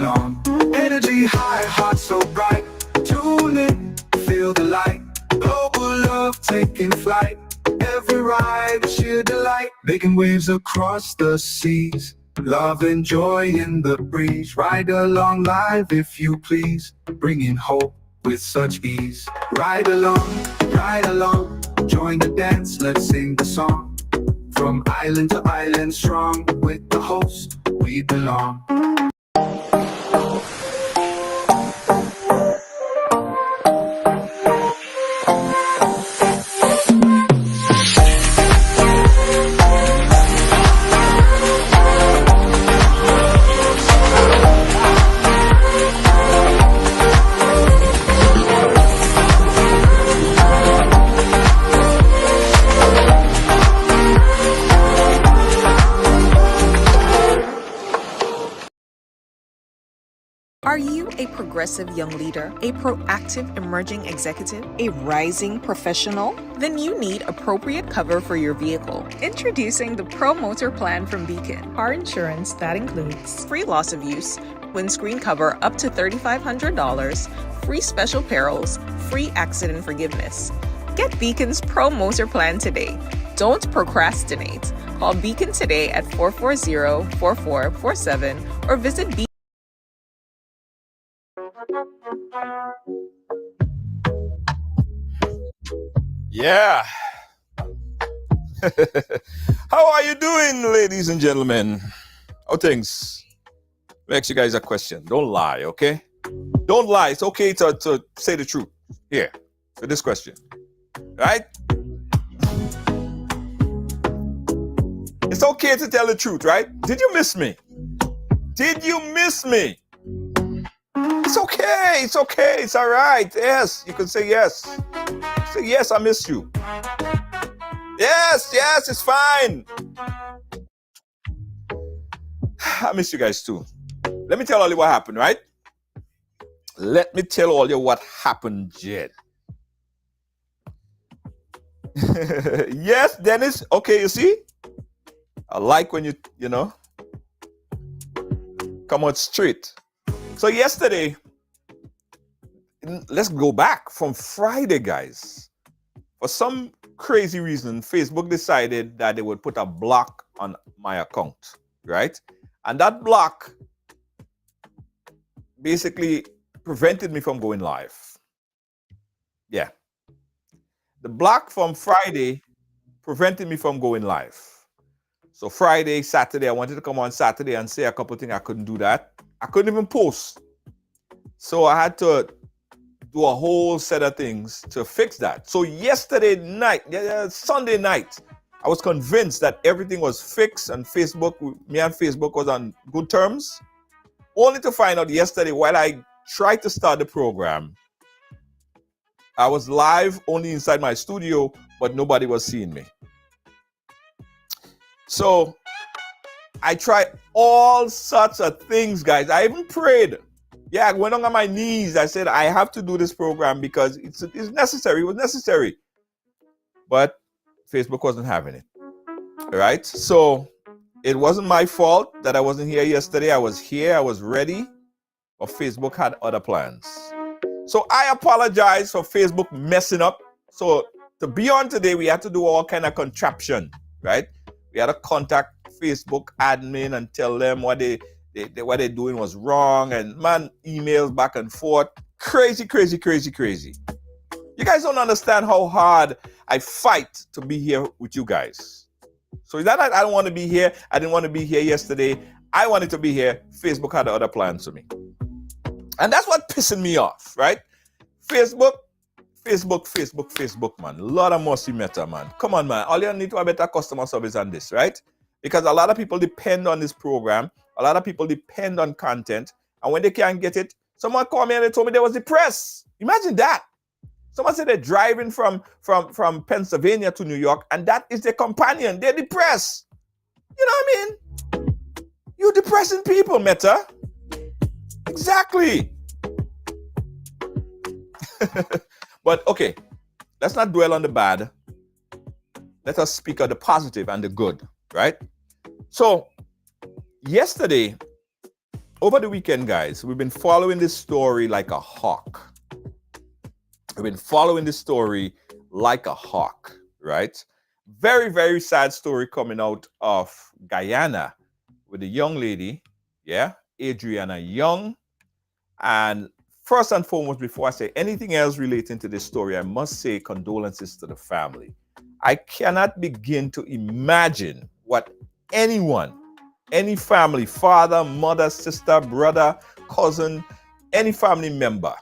belong. Energy high, heart so bright. Tune in, feel the light. Global love taking flight. Every ride, sheer delight. Making waves across the seas. Love and joy in the breeze. Ride along live if you please. Bringing hope with such ease. Ride along, join the dance, let's sing the song. From island to island strong, with the host we belong. Are you a progressive young leader, a proactive emerging executive, a rising professional? Then you need appropriate cover for your vehicle. Introducing the Pro Motor Plan from Beacon. Car insurance that includes free loss of use, windscreen cover up to $3,500, free special perils, free accident forgiveness. Get Beacon's Pro Motor Plan today. Don't procrastinate. Call Beacon today at 440-4447 or visit Beacon. Yeah. How are you doing, ladies and gentlemen? How things? Let me ask you guys a question. Don't lie, okay? Don't lie. It's okay to say the truth. Here, for this question. Right? It's okay to tell the truth, right? Did you miss me? Did you miss me? It's okay. It's okay. It's all right. Yes, you can say yes. Say yes, I miss you. Yes, it's fine. I miss you guys too. Let me tell all you what happened, right? Let me tell all you what happened, Jed. Yes, Dennis. Okay, you see? I like when you know, come out straight. So yesterday, let's go back from Friday, guys. For some crazy reason, Facebook decided that they would put a block on my account, right? And that block basically prevented me from going live. Yeah. The block from Friday prevented me from going live. So Friday, Saturday, I wanted to come on Saturday and say a couple of things. I couldn't do that. I couldn't even post. So I had to do a whole set of things to fix that. So yesterday night, Sunday night, I was convinced that everything was fixed and me and Facebook was on good terms. Only to find out yesterday while I tried to start the program, I was live only inside my studio, but nobody was seeing me. So I tried all sorts of things, guys. I even prayed. Yeah, I went on my knees. I said, I have to do this program because it's necessary. It was necessary. But Facebook wasn't having it. All right? So it wasn't my fault that I wasn't here yesterday. I was here. I was ready. But Facebook had other plans. So I apologize for Facebook messing up. So to be on today, we had to do all kind of contraption, right? We had to contact Facebook admin and tell them what what they're doing was wrong, and man, emails back and forth. Crazy. You guys don't understand how hard I fight to be here with you guys. So is that I don't want to be here? I didn't want to be here yesterday. I wanted to be here. Facebook had other plans for me. And that's what pissing me off, right? Facebook, man. A lot of mercy matter, man. Come on, man. All you need to have better customer service on this, right? Because a lot of people depend on this program. A lot of people depend on content. And when they can't get it, someone called me and they told me they was depressed. Imagine that. Someone said they're driving from Pennsylvania to New York, and that is their companion. They're depressed. You know what I mean? You depressing people, Meta. Exactly. But okay, let's not dwell on the bad. Let us speak of the positive and the good, right? So yesterday, over the weekend, guys, we've been following this story like a hawk. We've been following this story like a hawk, right? Very, very sad story coming out of Guyana with a young lady, yeah, Arianna Younge. And first and foremost, before I say anything else relating to this story, I must say condolences to the family. I cannot begin to imagine what anyone, any family, father, mother, sister, brother, cousin, any family member,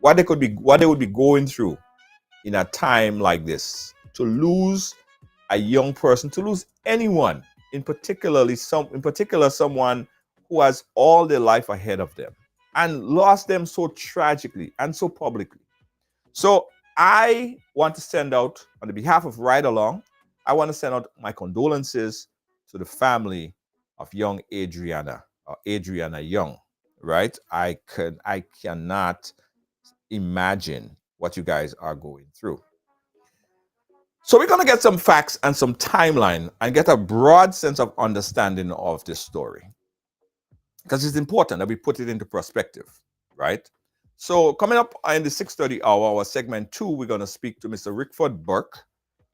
what they would be going through in a time like this. To lose a young person, to lose anyone, in particular someone who has all their life ahead of them and lost them so tragically and so publicly. So I want to send out, on the behalf of Ride Along, I want to send out my condolences to the family of young Arianna Younge, right? I cannot imagine what you guys are going through. So we're going to get some facts and some timeline and get a broad sense of understanding of this story, because it's important that we put it into perspective, right? So coming up in the 6:30 hour, our segment 2, we're going to speak to Mr. Rickford Burke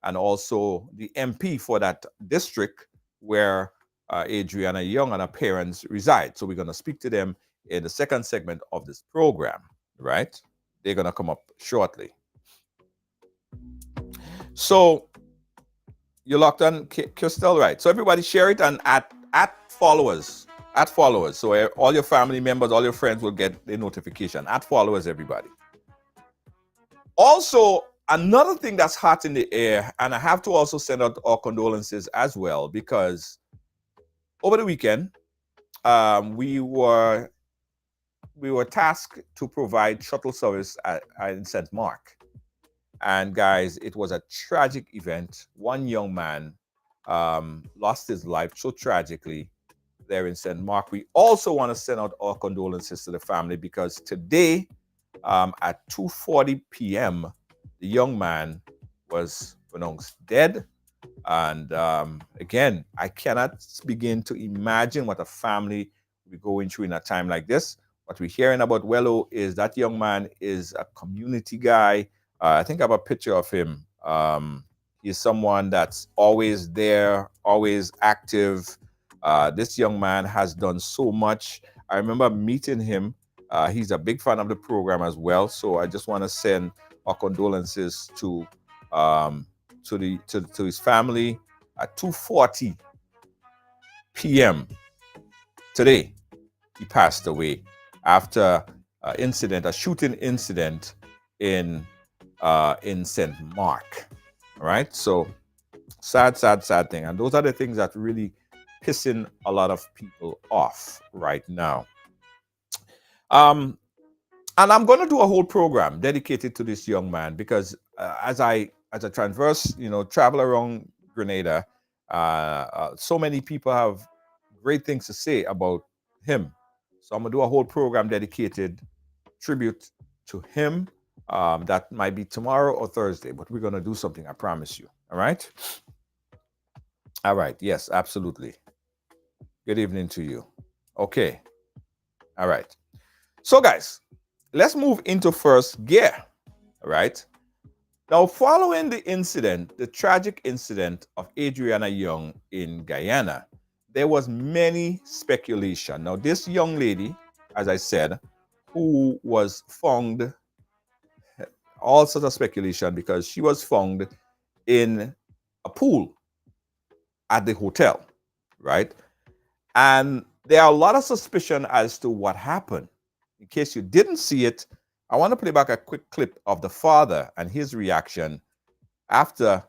and also the MP for that district where Arianna Younge and her parents reside. So we're going to speak to them in the second segment of this program, right? They're going to come up shortly. So you're locked on, Crystal, right? So everybody share it and at followers. So all your family members, all your friends will get the notification. At followers, everybody. Also, another thing that's hot in the air, and I have to also send out our condolences as well, because over the weekend, we were tasked to provide shuttle service in St. Mark. And guys, it was a tragic event. One young man lost his life so tragically there in St. Mark. We also want to send out our condolences to the family, because today at 2:40 p.m., the young man was pronounced dead. And again, I cannot begin to imagine what a family will be going through in a time like this. What we're hearing about Wello is that young man is a community guy. I think I have a picture of him. He's someone that's always there, always active. This young man has done so much. I remember meeting him. He's a big fan of the program as well. So I just want to send our condolences to his family. At 2:40 p.m. today, he passed away after a shooting incident in St. Mark. All right, so sad thing, and those are the things that really pissing a lot of people off right now. And I'm going to do a whole program dedicated to this young man, because as I travel around Grenada, so many people have great things to say about him. So I'm going to do a whole program dedicated tribute to him. That might be tomorrow or Thursday, but we're going to do something, I promise you. All right? All right. Yes, absolutely. Good evening to you. Okay. All right. So, guys, let's move into first gear. All right? Now, following the incident, the tragic incident of Arianna Younge in Guyana, there was many speculation. Now, this young lady, as I said, who was found, all sorts of speculation, because she was found in a pool at the hotel, right? And there are a lot of suspicion as to what happened. In case you didn't see it, I want to play back a quick clip of the father and his reaction after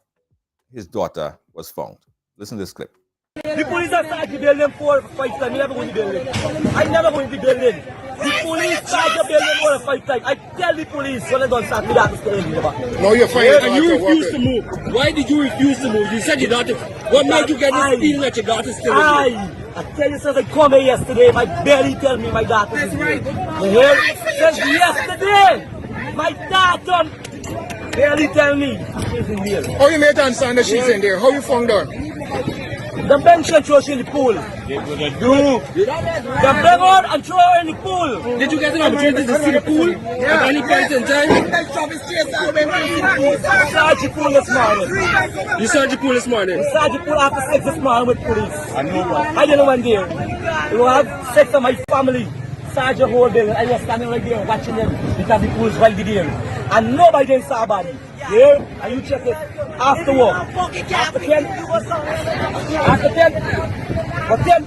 his daughter was found. Listen to this clip. The police have tried to build them 4 or 5 times. I never go in the building. I never go in the building. The police tried to build them 4 or 5 times. I tell the police when they don't start me that to stay in the back. No, you're fine. And you refuse to move. Why did you refuse to move? You said your daughter. What made you get this feeling that your daughter still with you? I tell you, since I come here yesterday, my belly tell me my daughter is here. You hear? Since yesterday, my daughter belly tell me she's in here. How you made her understand that she's in there? How you found her? The bench and throw she in the pool. They gonna do. The bring her and throw her in the pool. Did you get an opportunity to see the pool? At any point in time? Search the pool this morning. You searched the pool this morning? Search the pool after 6 this morning with police. I know one. I didn't know one there. You have 6 of my family. Search the whole building. I was standing right there watching them because the pool is right there. And nobody didn't saw a body. Yeah? And you check it after work. After 10. After 10. But 10.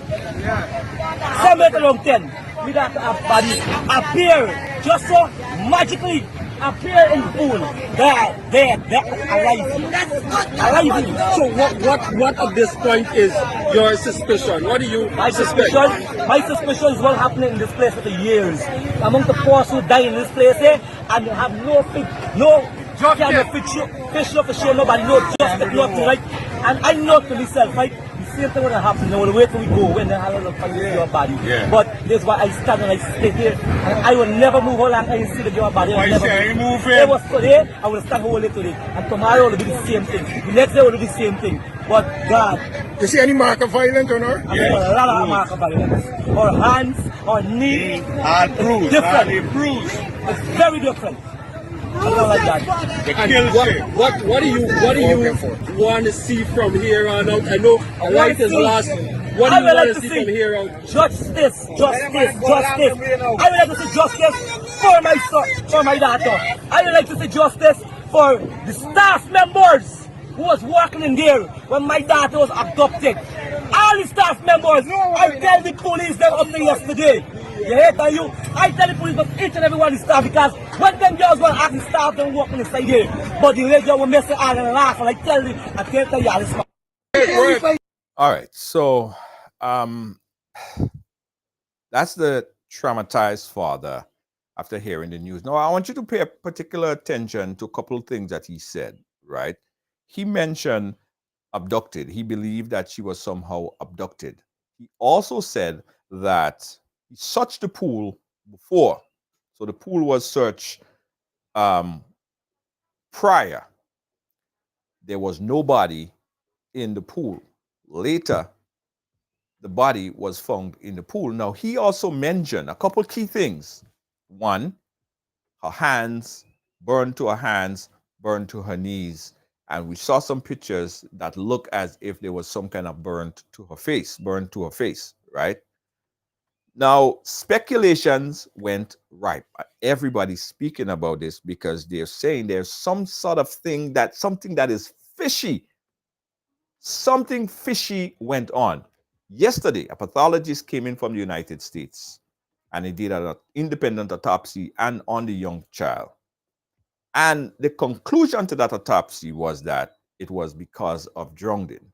7 around 10. We got a body appear. Just so magically appear in the pool. There, alive. Alive. So what at this point is your suspicion? What do you suspect? My suspicion is what happening in this place for the years. Among the poor who die in this place and have no fish, no fish, nobody, no justice, nothing, right? And I know to myself, right? The same thing will happen. They will wait till we go when they have a look for your body. Yeah. But this is why I stand and I stay here. And I will never move all and I see the your body. Why say you move It was today, I will stand whole day today. And tomorrow will be the same thing. The next day will be the same thing. But God. You see any mark of violence on her? A lot of mark of violence. Or hands, or knee. All bruised. Different. All bruised. It's very different. I don't like that. What do you want to see from here on out? I know a life is lost. What do you want to see from here on? Justice. I would like to see justice for my son, for my daughter. I would like to see justice for the staff members who was working in there when my daughter was abducted. All the staff members, I tell the police them up there yesterday. Yeah, I tell the police, but each and every one is staff because when them girls were acting staff, them walking inside here. But the radio will mess it all and laugh and I can't tell you all this. All right, so that's the traumatized father after hearing the news. Now, I want you to pay particular attention to a couple of things that he said, right? He mentioned abducted. He believed that she was somehow abducted. He also said that he searched the pool before. So the pool was searched prior. There was nobody in the pool. Later, the body was found in the pool. Now, he also mentioned a couple key things. One, her hands, burned to her hands, burned to her knees. And we saw some pictures that look as if there was some kind of burned to her face, right? Now, speculations went ripe. Everybody's speaking about this because they're saying there's some sort of thing something that is fishy. Something fishy went on. Yesterday, a pathologist came in from the United States and he did an independent autopsy on the young child. And the conclusion to that autopsy was that it was because of drowning.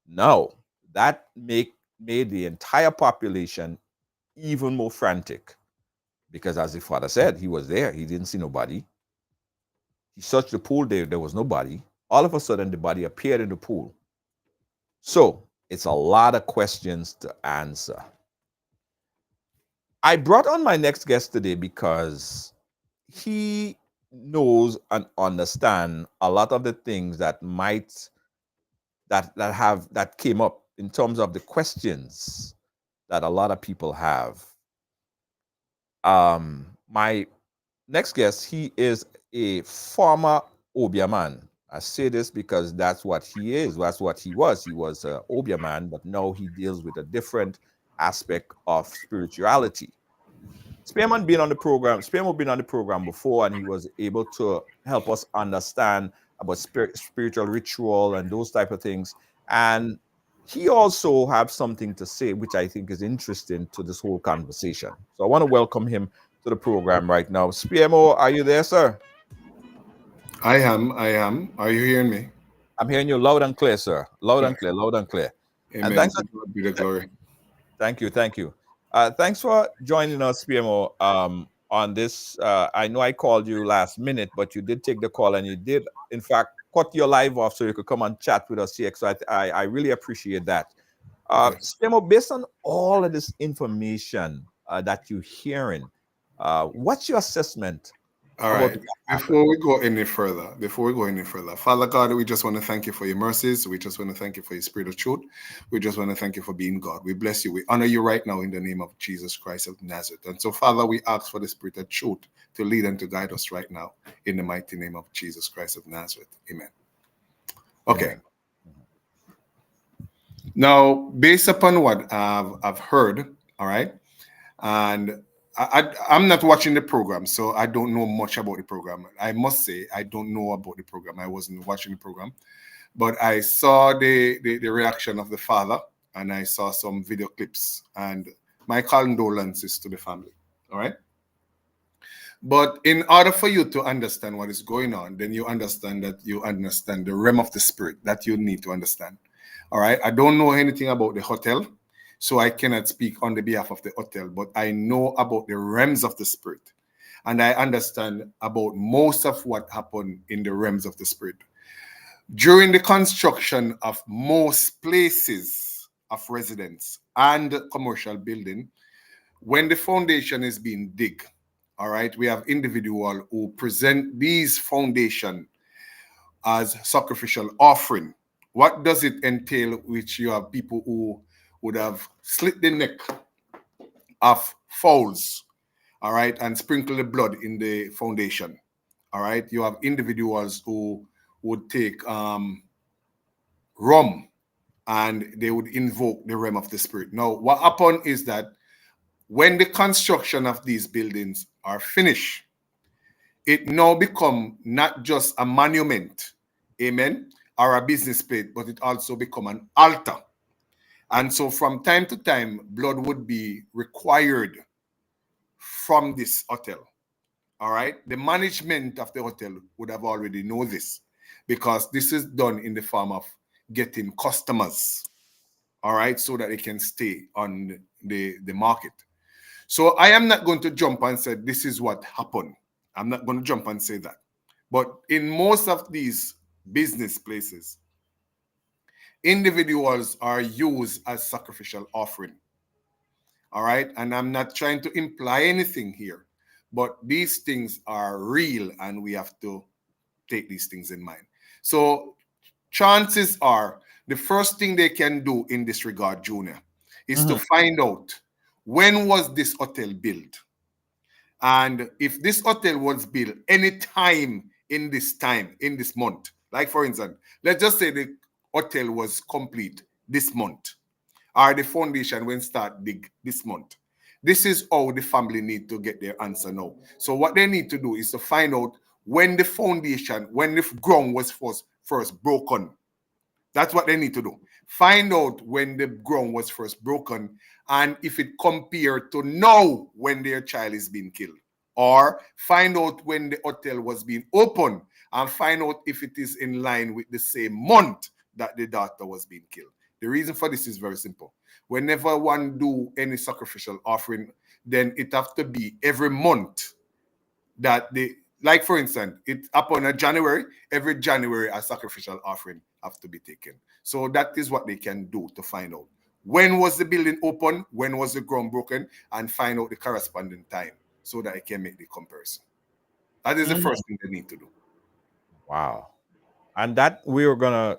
Now, that made the entire population even more frantic because, as the father said, he was there. He didn't see nobody. He searched the pool. There was nobody. All of a sudden, the body appeared in the pool. So it's a lot of questions to answer. I brought on my next guest today because he knows and understands a lot of the things that came up in terms of the questions that a lot of people have. My next guest, he is a former Obeah Man. I say this because that's what he is. That's what he was. He was an Obeah Man, but now he deals with a different aspect of spirituality. Spearman been on the program. Spearman been on the program before, and he was able to help us understand about spiritual ritual and those type of things. And he also has something to say, which I think is interesting to this whole conversation. So I want to welcome him to the program right now. Spearmo, are you there, sir? I am. Are you hearing me? I'm hearing you loud and clear, sir. Loud and clear. Amen. And thanks for, be the glory. Thank you. Thanks for joining us, Spearmo, on this. I know I called you last minute, but you did take the call, and you did, in fact, cut your live off so you could come and chat with us here. So I really appreciate that. Spearmo, based on all of this information that you're hearing, what's your assessment All about right. that happen. Before we go any further, Father God, we just want to thank you for your mercies. We just want to thank you for your spirit of truth. We just want to thank you for being God. We bless you. We honor you right now in the name of Jesus Christ of Nazareth. And so, Father, we ask for the spirit of truth to lead and to guide us right now in the mighty name of Jesus Christ of Nazareth. Amen. Okay. Amen. Now, based upon what I've heard, all right, and I'm not watching the program, so I don't know much about the program. I must say, I don't know about the program. I wasn't watching the program, but I saw the reaction of the father, and I saw some video clips, and my condolences to the family, all right? But in order for you to understand what is going on, then you understand the realm of the spirit that you need to understand, all right? I don't know anything about the hotel, so I cannot speak on the behalf of the hotel, but I know about the realms of the spirit. And I understand about most of what happened in the realms of the spirit. During the construction of most places of residence and commercial building, when the foundation is being dig, all right, we have individuals who present these foundation as sacrificial offering. What does it entail? Which you have people who would have slit the neck of fowls, all right, and sprinkle the blood in the foundation, all right. You have individuals who would take rum and they would invoke the realm of the spirit. Now, what happened is that when the construction of these buildings are finished, it now become not just a monument, amen, or a business plate, but it also become an altar. And so from time to time, blood would be required from this hotel. All right. The management of the hotel would have already know this because this is done in the form of getting customers. All right. So that they can stay on the market. So I am not going to jump and say this is what happened. I'm not going to jump and say that. But in most of these business places, individuals are used as sacrificial offering. All right. And I'm not trying to imply anything here, but these things are real and we have to take these things in mind. So chances are the first thing they can do in this regard, Junior, is to find out when was this hotel built. And if this hotel was built any time, in this month, like for instance, let's just say the hotel was complete this month, or the foundation when start dig this month. This is how the family need to get their answer now. So what they need to do is to find out when the foundation, when the ground was first broken. That's what they need to do. Find out when the ground was first broken and if it compared to now when their child is being killed. Or find out when the hotel was being opened and find out if it is in line with the same month that the daughter was being killed. The reason for this is very simple. Whenever one do any sacrificial offering, then it have to be every month that they, like for instance, it upon a January, every January a sacrificial offering have to be taken. So that is what they can do to find out when was the building open, when was the ground broken, and find out the corresponding time so that I can make the comparison. That is the first thing they need to do. Wow. And that we're gonna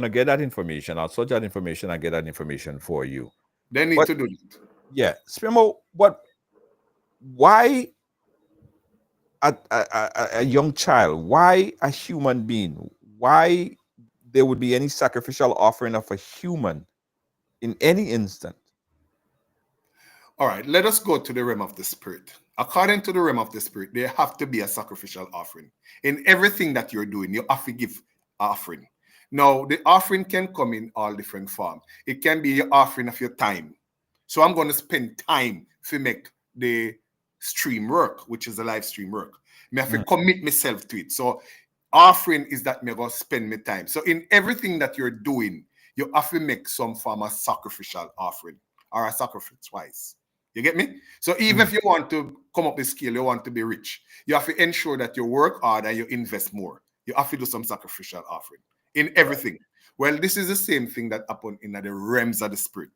get that information. I'll search that information and get that information for you. They need But to do it. yeah, Spimo, why a young child? Why a human being? Why there would be any sacrificial offering of a human in any instant? All right, let us go to the realm of the spirit. According to the realm of the spirit, there have to be a sacrificial offering. In everything that you're doing, you have to give offering. Now, the offering can come in all different forms. It can be your offering of your time. So I'm going to spend time to make the stream work, which is the live stream work. I have to commit myself to it. So offering is that me going to spend my time. So in everything that you're doing, you have to make some form of sacrificial offering or a sacrifice twice. You get me? So even if you want to come up with skill, you want to be rich, you have to ensure that you work hard and you invest more. You have to do some sacrificial offering in everything. Well, this is the same thing that happened in the realms of the spirit.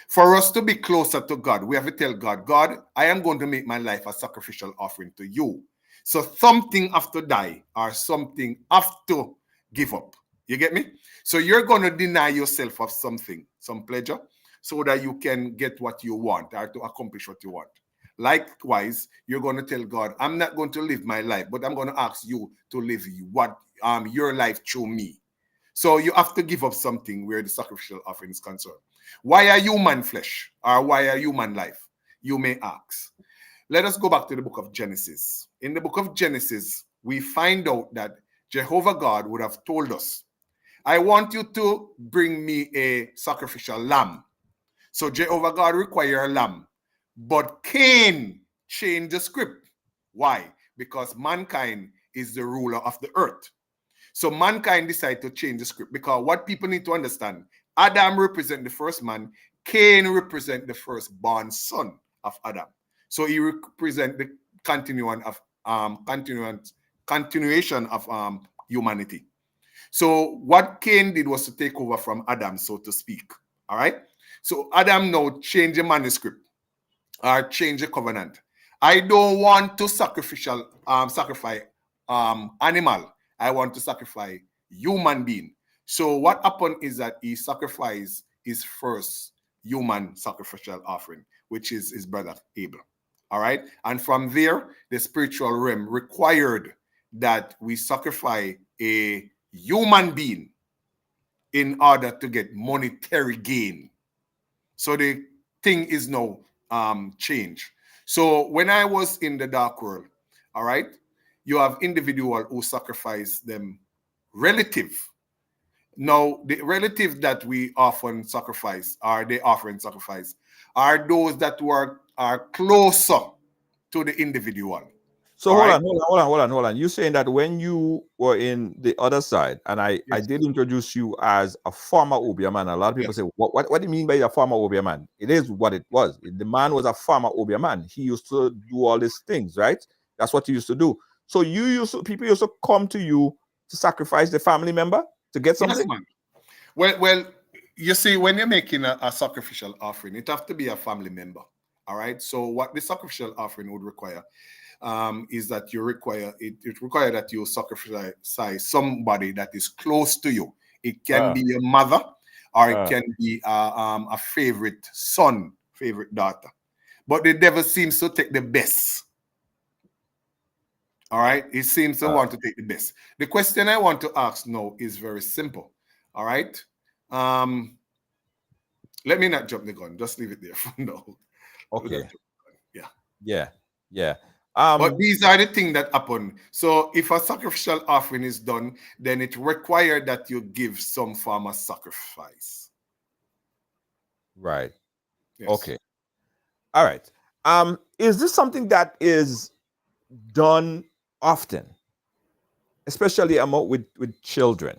For us to be closer to God, we have to tell God, God, I am going to make my life a sacrificial offering to you. So something have to die or something have to give up. You get me? So you're going to deny yourself of something, some pleasure, so that you can get what you want or to accomplish what you want. Likewise, you're going to tell God, I'm not going to live my life, but I'm going to ask you to live what your life through me. So you have to give up something where the sacrificial offering is concerned. Why are human flesh or why are human life? You may ask. Let us go back to the book of Genesis. In the book of Genesis, we find out that Jehovah God would have told us, I want you to bring me a sacrificial lamb. So Jehovah God required a lamb. But Cain changed the script. Why? Because mankind is the ruler of the earth. So mankind decided to change the script because what people need to understand, Adam represents the first man, Cain represents the firstborn son of Adam. So he represents the continuation of humanity. So what Cain did was to take over from Adam, so to speak. All right. So Adam now changed the manuscript or change the covenant. I don't want to sacrifice animal. I want to sacrifice human being. So what happened is that he sacrificed his first human sacrificial offering, which is his brother Abel. All right. And from there, the spiritual realm required that we sacrifice a human being in order to get monetary gain. So the thing is now changed. So when I was in the dark world, all right, you have individual who sacrifice them relative. Now, the relatives that we often sacrifice, are those that are closer to the individual. So hold on. You're saying that when you were in the other side, and I did introduce you as a former Obeah Man. A lot of people say, what do you mean by a former Obeah Man? It is what it was. The man was a former Obeah Man. He used to do all these things, right? That's what he used to do. So people used to come to you to sacrifice the family member to get something? Yes, man. Well, you see, when you're making a sacrificial offering, it have to be a family member. All right. So what the sacrificial offering would require is that it requires that you sacrifice somebody that is close to you. It can be your mother, or it can be a favorite son, favorite daughter. But the devil seems to take the best. All right, he seems to want to take the best. The question I want to ask now is very simple. All right, let me not jump the gun. Just leave it there for now. Okay. Yeah. Yeah. But these are the things that happen. So if a sacrificial offering is done, then it requires that you give some form of sacrifice. Right. Yes. Okay. All right. Is this something that is done often, especially with children?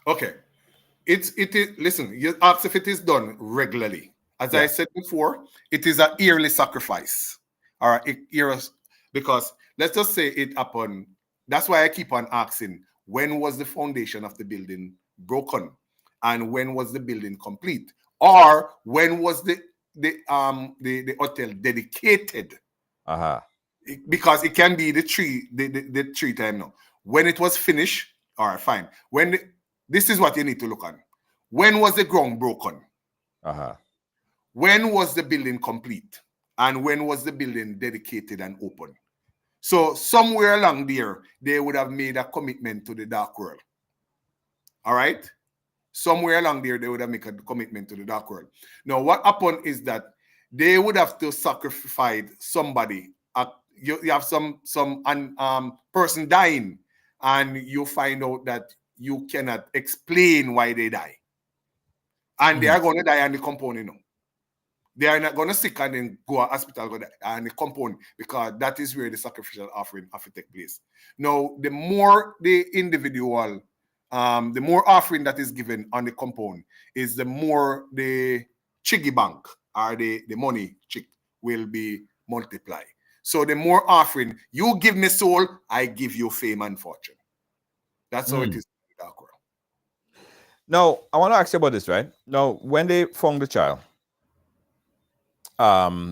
Okay. It is. Listen, you ask if it is done regularly. As I said before, it is a yearly sacrifice. All right, because let's just say it happened. That's why I keep on asking, when was the foundation of the building broken, and when was the building complete, or when was the hotel dedicated? Because it can be the tree time now. When it was finished, all right, fine. This is what you need to look at. When was the ground broken? When was the building complete? And when was the building dedicated and open? So somewhere along there, they would have made a commitment to the dark world. All right? Somewhere along there, they would have made a commitment to the dark world. Now, what happened is that they would have to sacrifice somebody. You have some person dying, and you find out that you cannot explain why they die. And they are going to die on the compound, you know. They are not going to sick and then go to hospital and the compound, because that is where the sacrificial offering have to take place. Now, the more the individual, the more offering that is given on the compound is the more the chiggy bank, or the money chick, will be multiplied. So the more offering, you give me soul, I give you fame and fortune. That's how it is in the dark world. Now, I want to ask you about this, right? Now, when they found the child,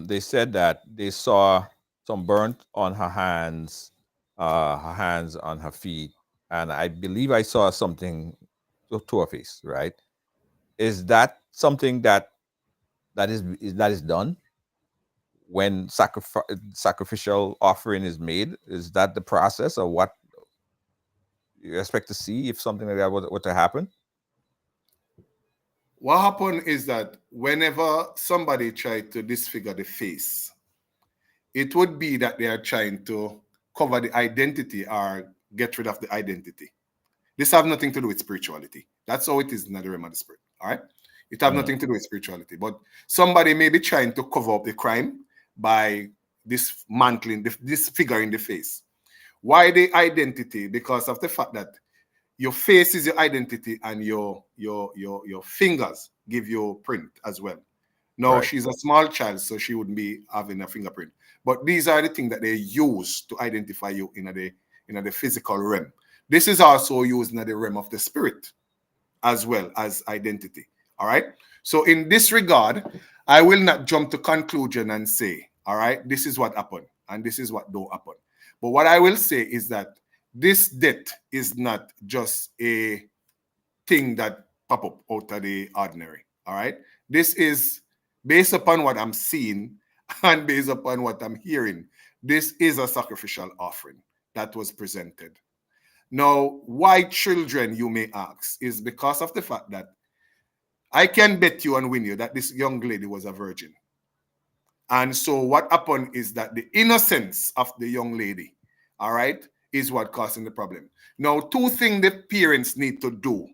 they said that they saw some burnt on her hands, on her feet, and I believe I saw something to her face. Right? Is that something that is done when sacrificial offering is made? Is that the process, or what you expect to see if something like that were to happen? What happened is that whenever somebody tried to disfigure the face, it would be that they are trying to cover the identity or get rid of the identity. This have nothing to do with spirituality. That's how it is in the realm of the spirit. All right. It have nothing to do with spirituality. But somebody may be trying to cover up the crime by dismantling, disfiguring the face. Why the identity? Because of the fact that your face is your identity, and your fingers give you print as well. Now, Right. she's a small child, so she wouldn't be having a fingerprint. But these are the things that they use to identify you in the physical realm. This is also used in the realm of the spirit as well as identity. All right. So in this regard, I will not jump to conclusion and say, all right, this is what happened and this is what don't happen. But what I will say is that this death is not just a thing that pop up out of the ordinary. All right. This is based upon what I'm seeing and based upon what I'm hearing. This is a sacrificial offering that was presented. Now, why children, you may ask, is because of the fact that I can bet you and win you that this young lady was a virgin. And so what happened is that the innocence of the young lady, all right, is what causing the problem. Now, two things the parents need to do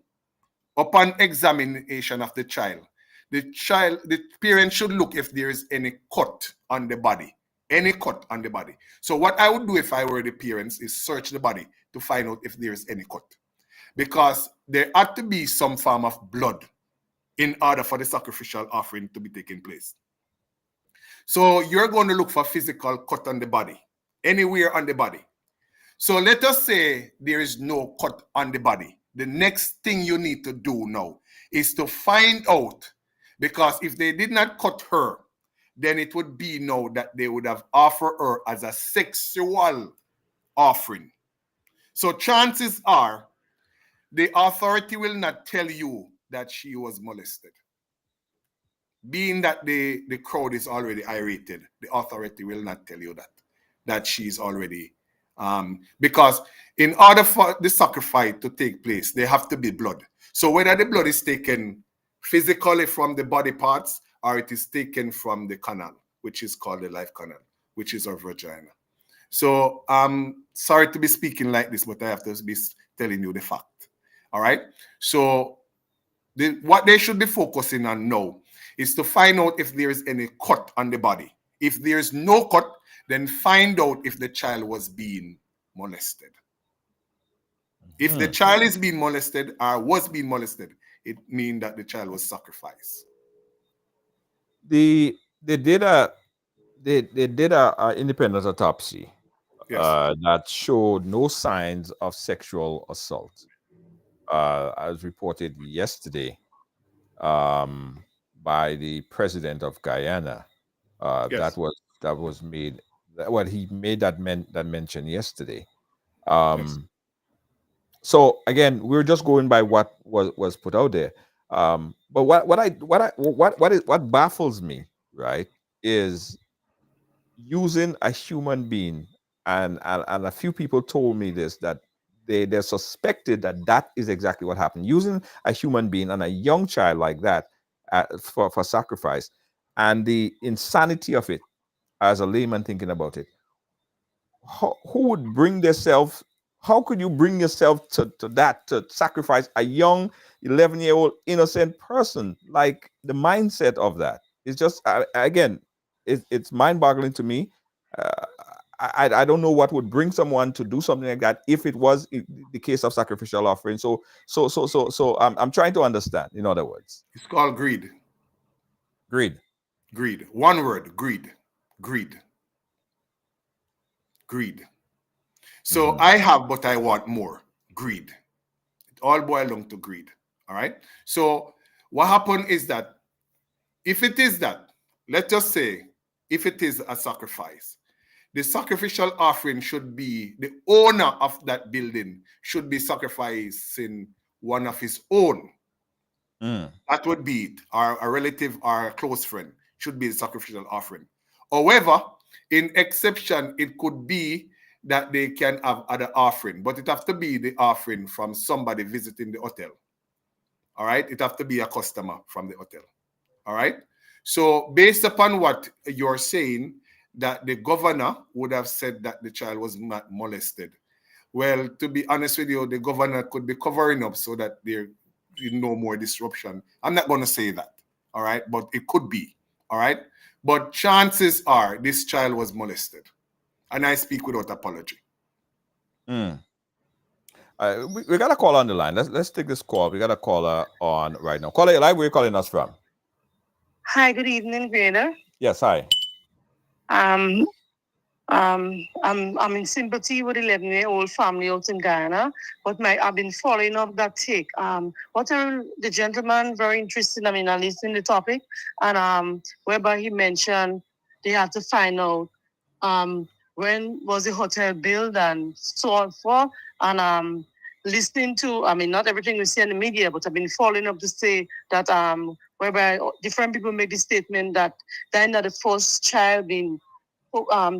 upon examination of the child. The parent should look if there is any cut on the body. Any cut on the body. So what I would do if I were the parents is search the body to find out if there is any cut. Because there ought to be some form of blood in order for the sacrificial offering to be taking place. So you're going to look for physical cut on the body, anywhere on the body. So let us say there is no cut on the body. The next thing you need to do now is to find out, because if they did not cut her, then it would be now that they would have offered her as a sexual offering. So chances are the authority will not tell you that she was molested. Being that the crowd is already irated, the authority will not tell you that she's already, because in order for the sacrifice to take place, there have to be blood. So whether the blood is taken physically from the body parts or it is taken from the canal, which is called the life canal, which is our vagina. So I'm sorry to be speaking like this, but I have to be telling you the fact. All right. So what they should be focusing on now is to find out if there is any cut on the body. If there is no cut, then find out if the child was being molested. If the child is being molested or was being molested, it means that the child was sacrificed. They did a independent autopsy Yes. that showed no signs of sexual assault, as reported yesterday by the president of Guyana. Yes. That was made. Well, he made that mention yesterday. Yes. So again, we're just going by what was put out there. But what baffles me, right, is using a human being, and a few people told me this, that they suspected that is exactly what happened, using a human being and a young child like that for sacrifice, and the insanity of it as a layman thinking about it. Who would bring themselves? How could you bring yourself to that, to sacrifice a young 11-year-old innocent person? Like, the mindset of that is just, again, it's mind-boggling to me. uh, I don't know what would bring someone to do something like that if it was the case of sacrificial offering. So I'm trying to understand, in other words. It's called greed. Greed. Greed. One word, greed. Greed. Greed. So I have, but I want more. Greed. It all boils down to greed. All right. So what happened is that if it is that, let's just say, if it is a sacrifice, the sacrificial offering should be the owner of that building should be sacrificing one of his own. That would be it. Or a relative or a close friend should be the sacrificial offering. However, in exception, it could be that they can have other offering, but it have to be the offering from somebody visiting the hotel. All right, it have to be a customer from the hotel. All right. So based upon what you're saying, that the governor would have said that the child was not molested. Well, to be honest with you, the governor could be covering up so that there is no more disruption. I'm not going to say that. All right. But it could be. All right. But chances are this child was molested. And I speak without apology. We got a call on the line. Let's take this call. We got a caller on right now. Caller, live, where are you calling us from? Hi, good evening, Grader. Yes, hi. I'm in sympathy with the 11-year-old family out in Guyana, but I've been following up that take. The gentleman very interested. I listened to the topic, and whereby he mentioned they had to find out when was the hotel built and so on for, and listening to, not everything we see in the media, but I've been following up to say that whereby different people make the statement that they're not the first child being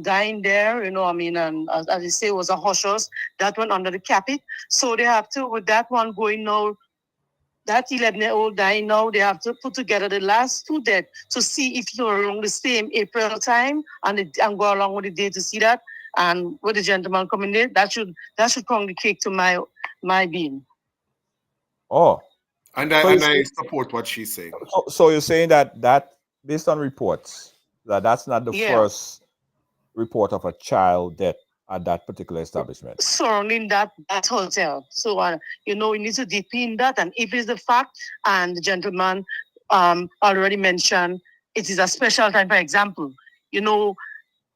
dying there, and as you say, it was a hush house that went under the carpet. So they have to, with that one going now, that 11-year-old dying now, they have to put together the last two dead to see if you're around the same April time and go along with the day to see that. And with the gentleman coming there, that should come the cake to my being. Oh. And I support what she's saying. So you're saying that based on reports, that's not the first report of a child death at that particular establishment surrounding that hotel. So you need to deep in that, and if it's the fact, and the gentleman already mentioned, it is a special time. For example,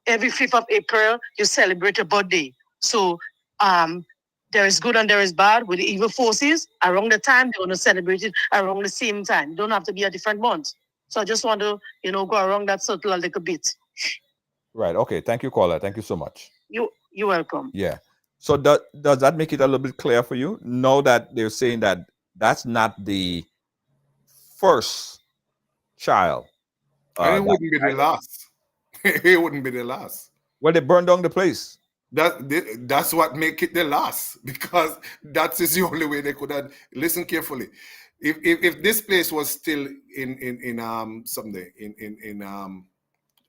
every 5th of April you celebrate a birthday. So there is good and there is bad with the evil forces. Around the time they're going to celebrate it around the same time. It don't have to be a different month. So I just want to go around that circle a little bit. Right. Okay. Thank you, caller. Thank you so much. You're welcome. Yeah. So does that make it a little bit clear for you? Know that they're saying that that's not the first child. And it wouldn't be the last. It wouldn't be the last. Well, they burned down the place. That's what make it the last, because that is the only way they could have. Listen carefully. If this place was still in someday in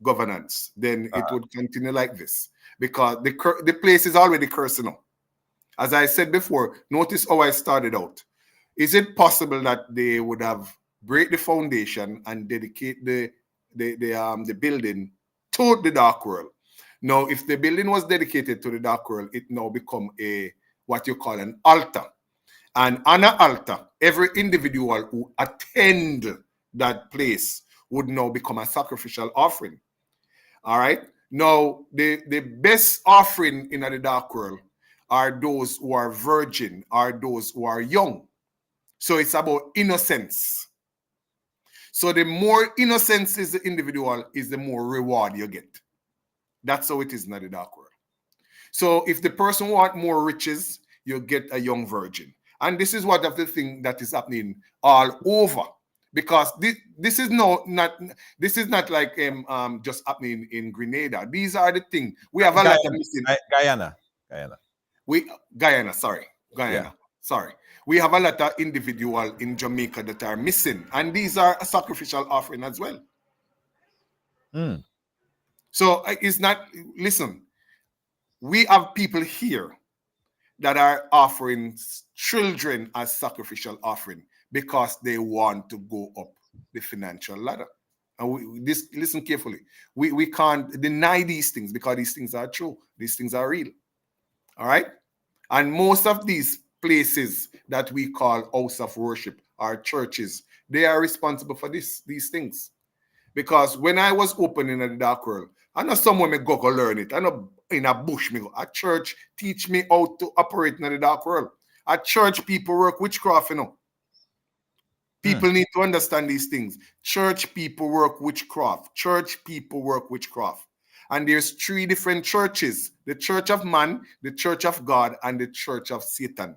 governance, then it would continue like this, because the place is already cursed now. As I said before, notice how I started out. Is it possible that they would have break the foundation and dedicate the building to the dark world? Now, if the building was dedicated to the dark world, it now become what you call an altar. And on an altar, every individual who attend that place would now become a sacrificial offering. All right. Now, the best offering in the dark world are those who are virgin, are those who are young. So it's about innocence. So the more innocence is the individual, is the more reward you get. That's how it is in the dark world. So if the person wants more riches, you get a young virgin. And this is what of the thing that is happening all over. Because this is not like just happening in Grenada. These are the things. We have a lot of missing. Guyana. Guyana, sorry. We have a lot of individuals in Jamaica that are missing. And these are a sacrificial offering as well. So it's not, listen, we have people here that are offering children as sacrificial offering because they want to go up the financial ladder. And listen carefully. We can't deny these things, because these things are true. These things are real. All right? And most of these places that we call house of worship, our churches, they are responsible for these things. Because when I was opening in the dark world, I know somewhere me go learn it. I know in a bush me go. A church teach me how to operate in the dark world. At church, people work witchcraft, People need to understand these things. Church people work witchcraft. Church people work witchcraft. And there's 3 different churches: the church of man, the church of God, and the church of Satan.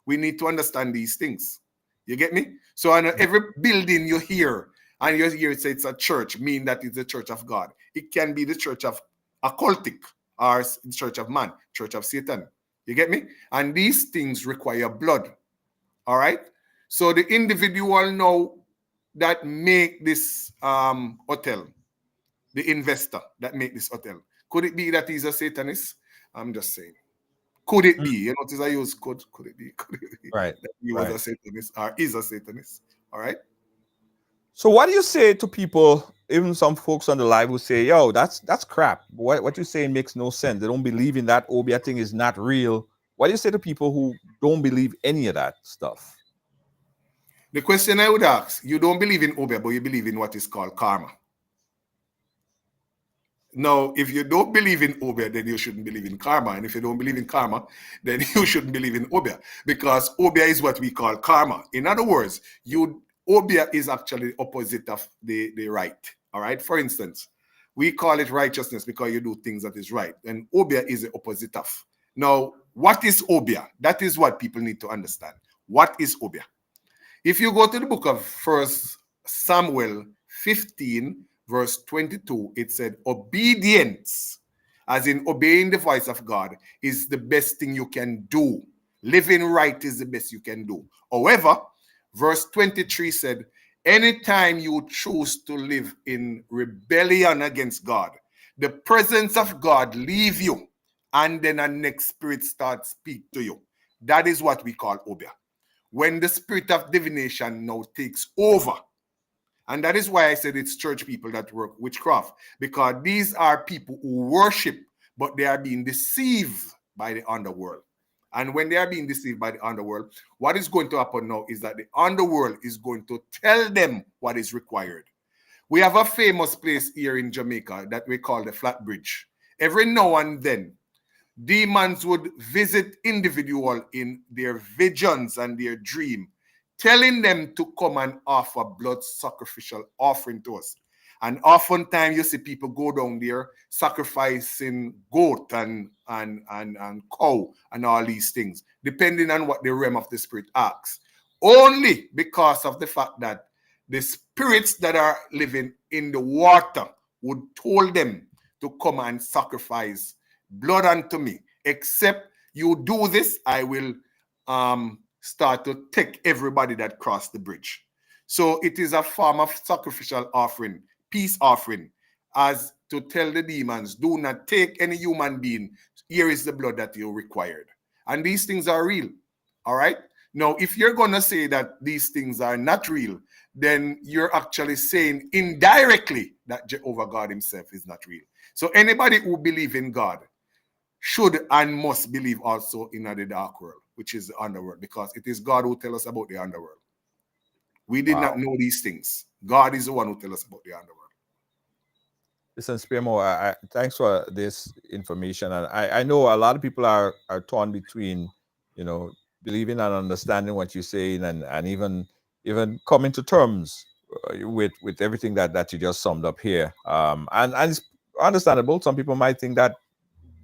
We need to understand these things. You get me? So on every building you hear, and you hear it say it's a church, mean that it's the church of God. It can be the church of occultic, or the church of man, church of Satan. You get me? And these things require blood. All right? So the individual now that make this hotel, the investor that make this hotel, could it be that he's a Satanist? I'm just saying. Could it be? You notice I use could it be? Could it be Right. that he was a Satanist or is a Satanist? All right. So what do you say to people, even some folks on the live who say, yo, that's crap. What you're saying makes no sense. They don't believe in that Obeah thing is not real. What do you say to people who don't believe any of that stuff? The question I would ask, you don't believe in Obeah, but you believe in what is called karma. Now, if you don't believe in Obeah, then you shouldn't believe in karma. And if you don't believe in karma, then you shouldn't believe in Obeah, because Obeah is what we call karma. In other words, Obeah is actually the opposite of the right. All right. For instance, we call it righteousness because you do things that is right. And Obeah is the opposite of. Now, what is Obeah? That is what people need to understand. What is Obeah? If you go to the book of 1 Samuel 15, verse 22, it said, obedience, as in obeying the voice of God, is the best thing you can do. Living right is the best you can do. However, verse 23 said, anytime you choose to live in rebellion against God, the presence of God leave you, and then a next spirit starts speak to you. That is what we call Obeah. When the spirit of divination now takes over. And that is why I said it's church people that work witchcraft, because these are people who worship, but they are being deceived by the underworld. And when they are being deceived by the underworld, what is going to happen now is that the underworld is going to tell them what is required. We have a famous place here in Jamaica that we call the Flat Bridge. Every now and then, demons would visit individuals in their visions and their dream, telling them to come and offer blood sacrificial offering to us. And oftentimes you see people go down there sacrificing goat and cow and all these things, depending on what the realm of the spirit asks. Only because of the fact that the spirits that are living in the water would told them to come and sacrifice blood unto me. Except you do this, I will start to take everybody that crossed the bridge. So it is a form of sacrificial offering, peace offering, as to tell the demons, do not take any human being. Here is the blood that you required. And these things are real. All right. Now, if you're going to say that these things are not real, then you're actually saying indirectly that Jehovah God himself is not real. So anybody who believes in God should and must believe also in the dark world, which is the underworld, because it is God who tells us about the underworld. We did not know these things. God is the one who tells us about the underworld. Listen, Spearmore, thanks for this information. And I know a lot of people are torn between, you know, believing and understanding what you're saying, and even coming to terms with everything that you just summed up here. And it's understandable. Some people might think that,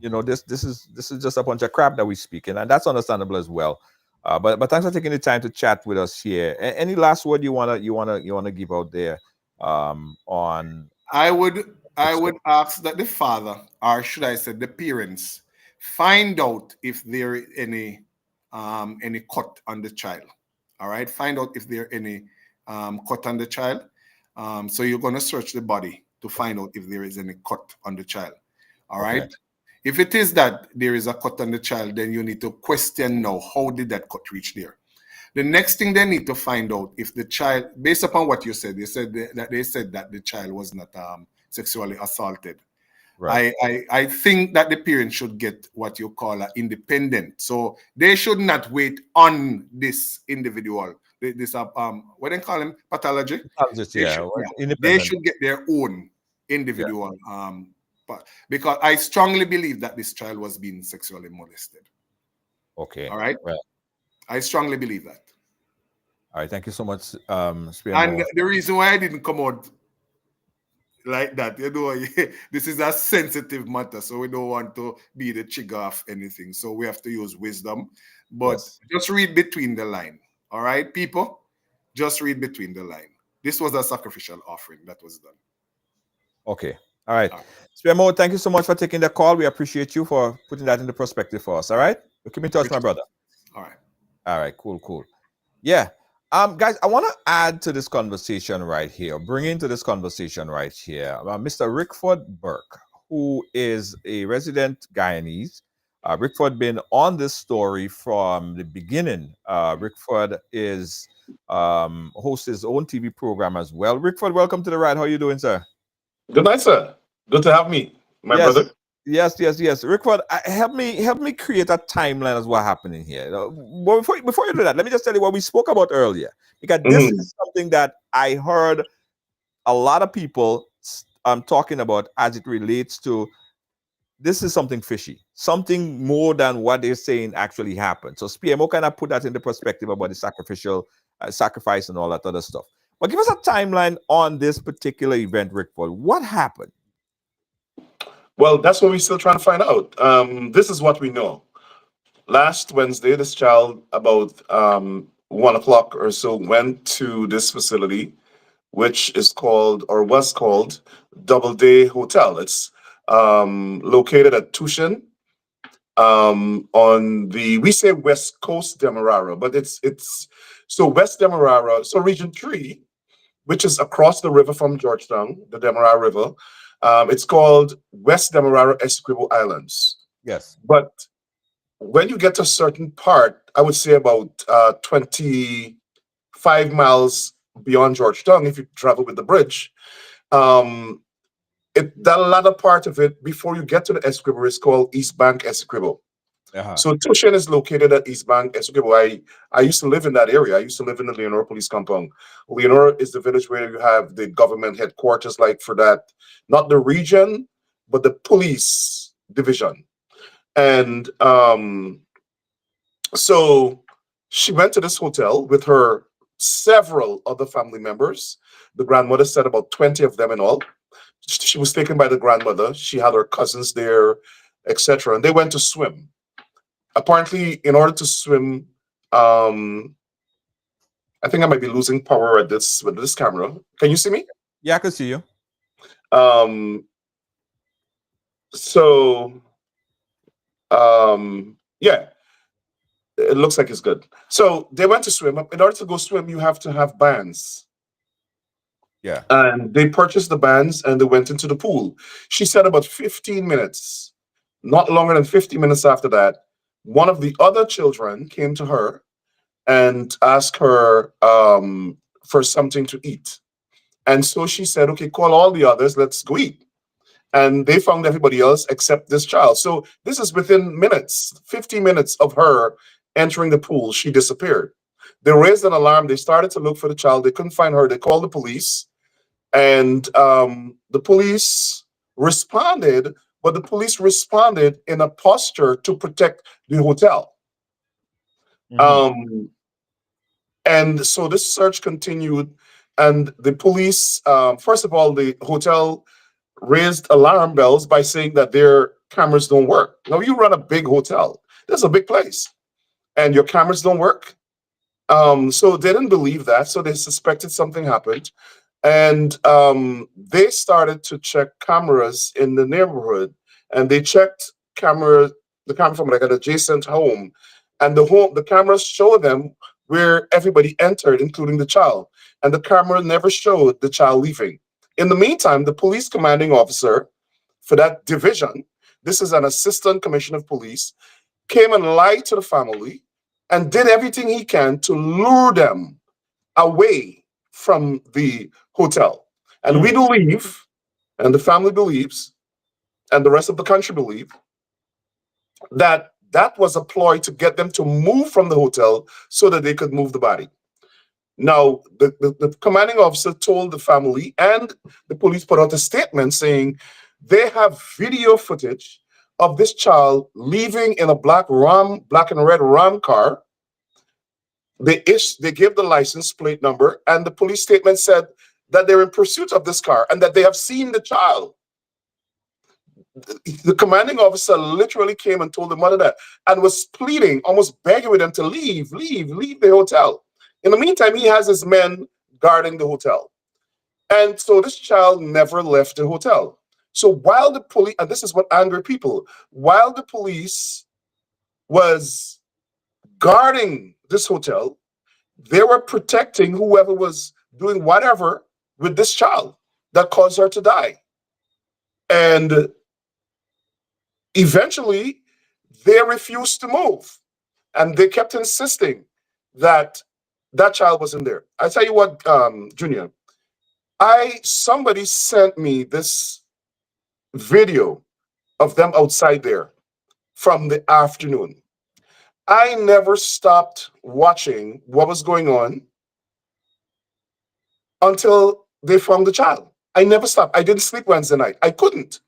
you know, this is just a bunch of crap that we're speaking, and that's understandable as well. But thanks for taking the time to chat with us here. Any last word you wanna give out there on? I would ask that the father, or should I say the parents, find out if there is any cut on the child. All right, find out if there are any cut on the child. So you're going to search the body to find out if there is any cut on the child. All right. Okay. If it is that there is a cut on the child, then you need to question now, how did that cut reach there? The next thing they need to find out if the child, based upon what you said, they said that the child was not sexually assaulted. Right. I think that the parents should get what you call an independent. So they should not wait on this individual. This what they call him, pathology. Pathologist, They should get their own individual. But because I strongly believe that this child was being sexually molested. Okay. All right. Well, I strongly believe that. all right. Thank you so much, And the reason why I didn't come out like that. You know, this is a sensitive matter, so we don't want to be the trigger of anything. So we have to use wisdom, but Yes. just read between the line. All right, people, just read between the line. This was a sacrificial offering that was done. Okay. All right. All right. Spemo, thank you so much for taking the call. We appreciate you for putting that into perspective for us. All right. We'll keep in touch, my brother. All right. All right. Cool. Cool. Yeah. Guys, I want to add to this conversation right here, bring into this conversation right here, Mr. Rickford Burke, who is a resident Guyanese. Rickford been on this story from the beginning. Rickford is hosts his own TV program as well. Rickford, welcome to the ride. How are you doing, sir? Good night, sir. Good to have me, my Yes. brother. Yes. Rickford, help me create a timeline of what happening here. Well, before you do that, let me just tell you what we spoke about earlier, because this Mhm. is something that I heard a lot of people talking about as it relates to. This is something fishy, something more than what they're saying actually happened. So SPMO kind of put that into perspective about the sacrificial sacrifice and all that other stuff. But give us a timeline on this particular event, Rickford. What happened? Well, that's what we're still trying to find out. This is what we know. Last Wednesday, this child, about 1 o'clock or so, went to this facility, which is called or was called Doubleday Hotel. It's located at Tushin on the, we say West Coast Demerara, but it's so West Demerara, so Region 3, which is across the river from Georgetown, the Demerara River. It's called West Demerara Essequibo Islands. Yes. But when you get to a certain part, I would say about 25 miles beyond Georgetown, if you travel with the bridge, that latter part of it, before you get to the Essequibo, is called East Bank Essequibo. Uh-huh. So Tushin is located at East Bank Essequibo. I used to live in that area. I used to live in the Leonora Police Compound. Leonora is the village where you have the government headquarters, like for that, not the region, but the police division. And so she went to this hotel with her several other family members. The grandmother said about 20 of them in all. She was taken by the grandmother. She had her cousins there, etc. And they went to swim. Apparently, in order to swim, I think I might be losing power at this with this camera. Can you see me? Yeah, I can see you. So yeah, it looks like it's good. So they went to swim. In order to go swim, you have to have bands. Yeah. And they purchased the bands and they went into the pool. She said about 15 minutes, not longer than 50 minutes after that, one of the other children came to her and asked her for something to eat. And so she said, okay, call all the others, let's go eat. And they found everybody else except this child. So this is within minutes, 50 minutes of her entering the pool, she disappeared. They raised an alarm. They started to look for the child. They couldn't find her. They called the police. And the police responded, but the police responded in a posture to protect the hotel. Mhm. And so this search continued, and the police, first of all, the hotel raised alarm bells by saying that their cameras don't work. Now, you run a big hotel, this is a big place, and your cameras don't work. So they didn't believe that, so they suspected something happened. And they started to check cameras in the neighborhood, and they checked the camera from like an adjacent home, and the cameras showed them where everybody entered, including the child, and the camera never showed the child leaving. In the meantime, the police commanding officer for that division, this is an assistant commissioner of police, came and lied to the family and did everything he can to lure them away from the hotel. And we believe, and the family believes, and the rest of the country believe, that that was a ploy to get them to move from the hotel so that they could move the body. Now, the commanding officer told the family, and the police put out a statement saying they have video footage of this child leaving in a black and red Ram car. They gave the license plate number, and the police statement said that they're in pursuit of this car and that they have seen the child. The commanding officer literally came and told the mother that and was pleading, almost begging with them to leave the hotel. In the meantime, he has his men guarding the hotel. And so this child never left the hotel. So while the police, and this is what angered people, while the police was guarding this hotel, they were protecting whoever was doing whatever with this child that caused her to die. And eventually, they refused to move. And they kept insisting that that child wasn't there. I tell you what, Junior, somebody sent me this video of them outside there from the afternoon. I never stopped watching what was going on until they found the child. I never stopped. I didn't sleep Wednesday night. I couldn't.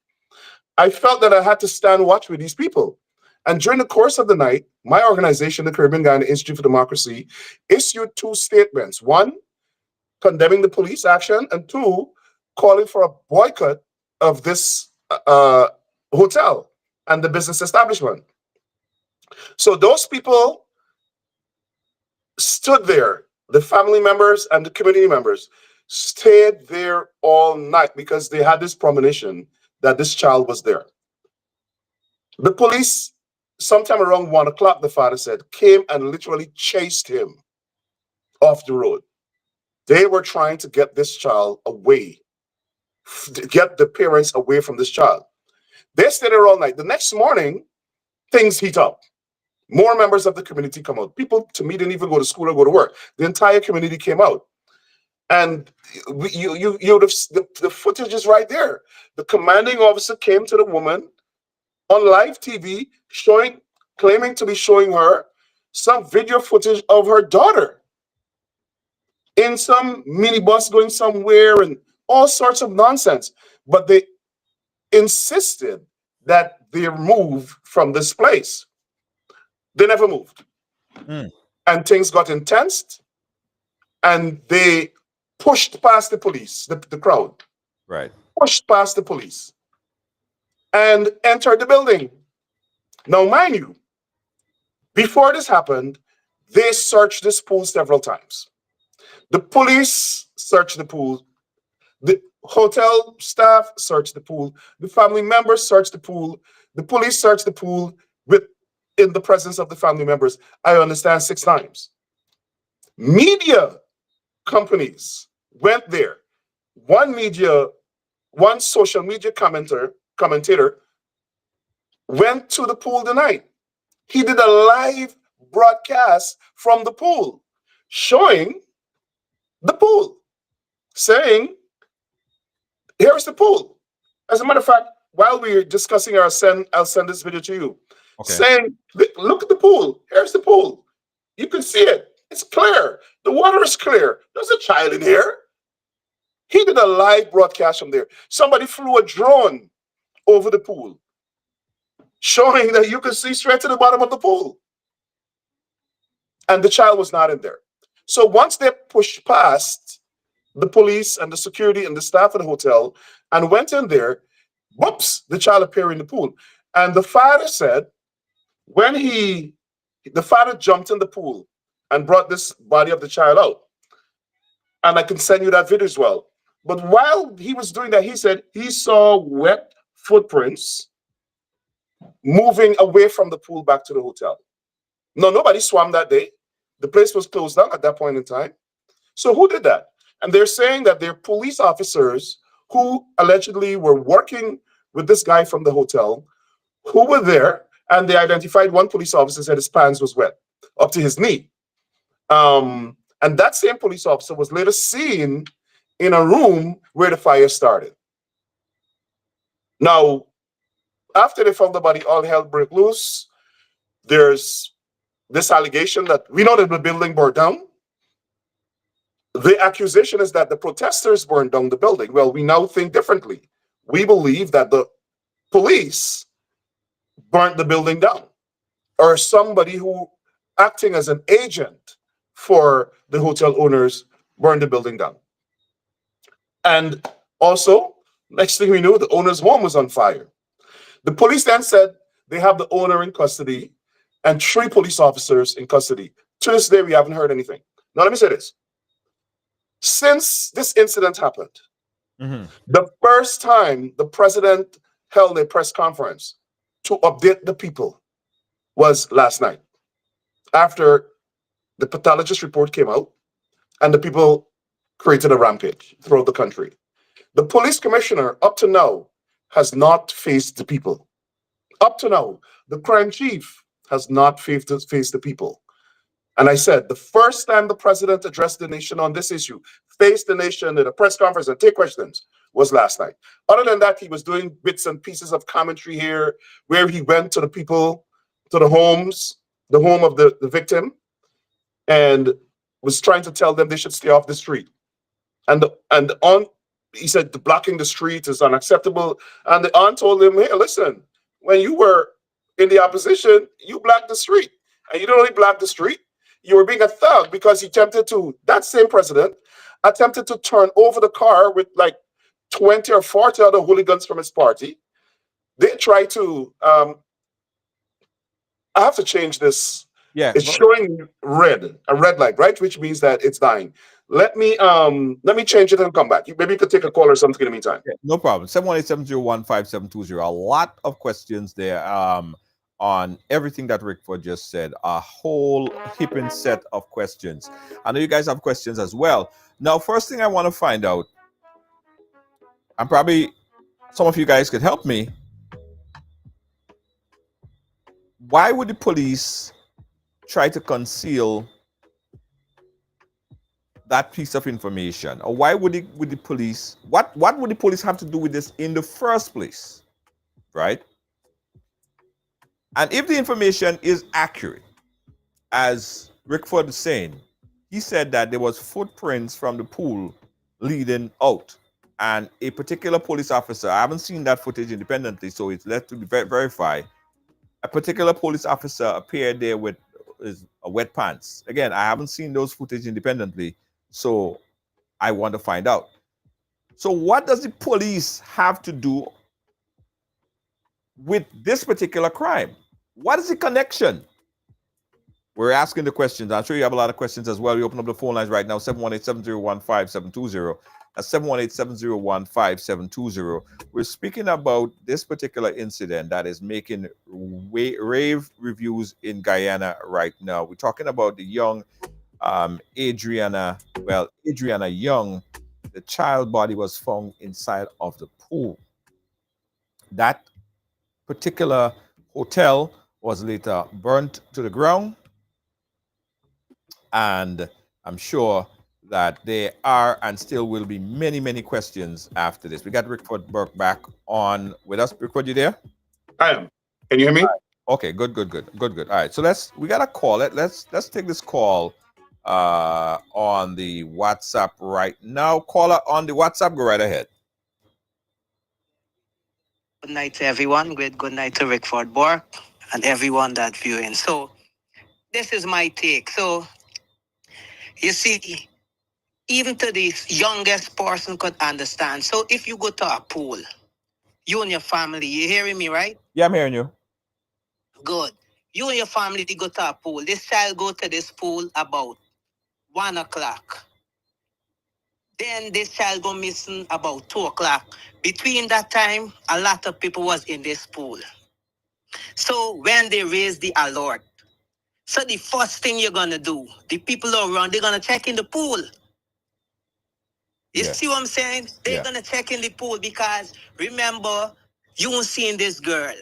I felt that I had to stand watch with these people. And during the course of the night, my organization, the Caribbean Guyana Institute for Democracy, issued 2 statements. 1, condemning the police action, and 2, calling for a boycott of this hotel and the business establishment. So those people stood there, the family members and the community members stayed there all night because they had this premonition that this child was there. The police, sometime around 1 o'clock, the father said, came and literally chased him off the road. They were trying to get this child away, to get the parents away from this child. They stayed there all night. The next morning, things heat up. More members of the community come out. People, to me, didn't even go to school or go to work. The entire community came out. And the footage is right there. The commanding officer came to the woman on live TV, claiming to be showing her some video footage of her daughter in some minibus going somewhere and all sorts of nonsense. But they insisted that they move from this place. They never moved. And things got intense, and they pushed past the police, the crowd. Right. Pushed past the police and entered the building. Now, mind you, before this happened, they searched this pool several times. The police searched the pool. The hotel staff searched the pool. The family members searched the pool. The police searched the pool in the presence of the family members, I understand, 6 times. Media companies went there. One social media commentator went to the pool tonight. He did a live broadcast from the pool, showing the pool, saying, here's the pool. As a matter of fact, while we're discussing, I'll send this video to you. Okay. Saying, look at the pool. Here's the pool. You can see it. It's clear. The water is clear. There's a child in here. He did a live broadcast from there. Somebody flew a drone over the pool, showing that you could see straight to the bottom of the pool. And the child was not in there. So once they pushed past the police and the security and the staff of the hotel and went in there, whoops, the child appeared in the pool. And the father said, when the father jumped in the pool and brought this body of the child out. And I can send you that video as well. But while he was doing that, he said he saw wet footprints moving away from the pool back to the hotel. No, nobody swam that day. The place was closed down at that point in time. So who did that? And they're saying that they're police officers who allegedly were working with this guy from the hotel, who were there, and they identified one police officer said his pants was wet up to his knee. And that same police officer was later seen in a room where the fire started. Now, after they found the body, all hell broke loose. There's this allegation that we know that the building burned down. The accusation is that the protesters burned down the building. Well, we now think differently. We believe that the police burnt the building down, or somebody who acting as an agent for the hotel owners burned the building down. And also, next thing we knew, the owner's home was on fire. The police then said they have the owner in custody and 3 police officers in custody. To this day, we haven't heard anything. Now, let me say this. Since this incident happened, the first time the president held a press conference to update the people was last night, after the pathologist report came out and the people created a rampage throughout the country. The police commissioner, up to now, has not faced the people. Up to now, the crime chief has not faced the people. And I said, the first time the president addressed the nation on this issue, faced the nation at a press conference and take questions, was last night. Other than that, he was doing bits and pieces of commentary here, where he went to the people, to the homes, the home of the victim, and was trying to tell them they should stay off the street. And he said the blocking the street is unacceptable. And the aunt told him, hey, listen, when you were in the opposition, you blocked the street. And you don't only block the street, you were being a thug because that same president attempted to turn over the car with like 20 or 40 other hooligans from his party. They tried to, I have to change this. Yeah. It's showing red, a red light, right? Which means that it's dying. Let me change it and come back. Maybe you could take a call or something in the meantime. Yeah, no problem. 718-701-5720. A lot of questions there on everything that Rickford just said. A whole heaping set of questions. I know you guys have questions as well. Now, first thing I want to find out, and probably some of you guys could help me. Why would the police try to conceal that piece of information? Or why would the police, what would the police have to do with this in the first place? Right? And if the information is accurate, as Rickford is saying, he said that there was footprints from the pool leading out. And a particular police officer, I haven't seen that footage independently, so it's left to be verified. A particular police officer appeared there with wet pants. Again, I haven't seen those footage independently, so I want to find out. So what does the police have to do with this particular crime? What is the connection? We're asking the questions. I'm sure you have a lot of questions as well. We open up the phone lines right now, 718-701-5720. That's 718-701-5720. We're speaking about this particular incident that is making rave reviews in Guyana right now. We're talking about the young Arianna Younge. The child body was found inside of the pool. That particular hotel was later burnt to the ground. And I'm sure that there are and still will be many, many questions after this. We got Rickford Burke back on with us. Rickford, you there? I am. Can you hear me? Okay, good. All right, so we got a call. Let's take this call on the WhatsApp right now. Caller on the WhatsApp, go right ahead. Good night to everyone. Good night to Rickford Burke and everyone that viewing. So this is my take. So you see, even to the youngest person could understand. So if you go to a pool, you and your family, you hearing me, right? Yeah, I'm hearing you. Good. You and your family go to a pool. This child go to this pool about 1 o'clock. Then this child go missing about 2 o'clock. Between that time, a lot of people was in this pool. So when they raise the alert, so the first thing you're gonna do, the people around, they're gonna check in the pool. You see what I'm saying? They're gonna check in the pool because remember, you won't see this girl.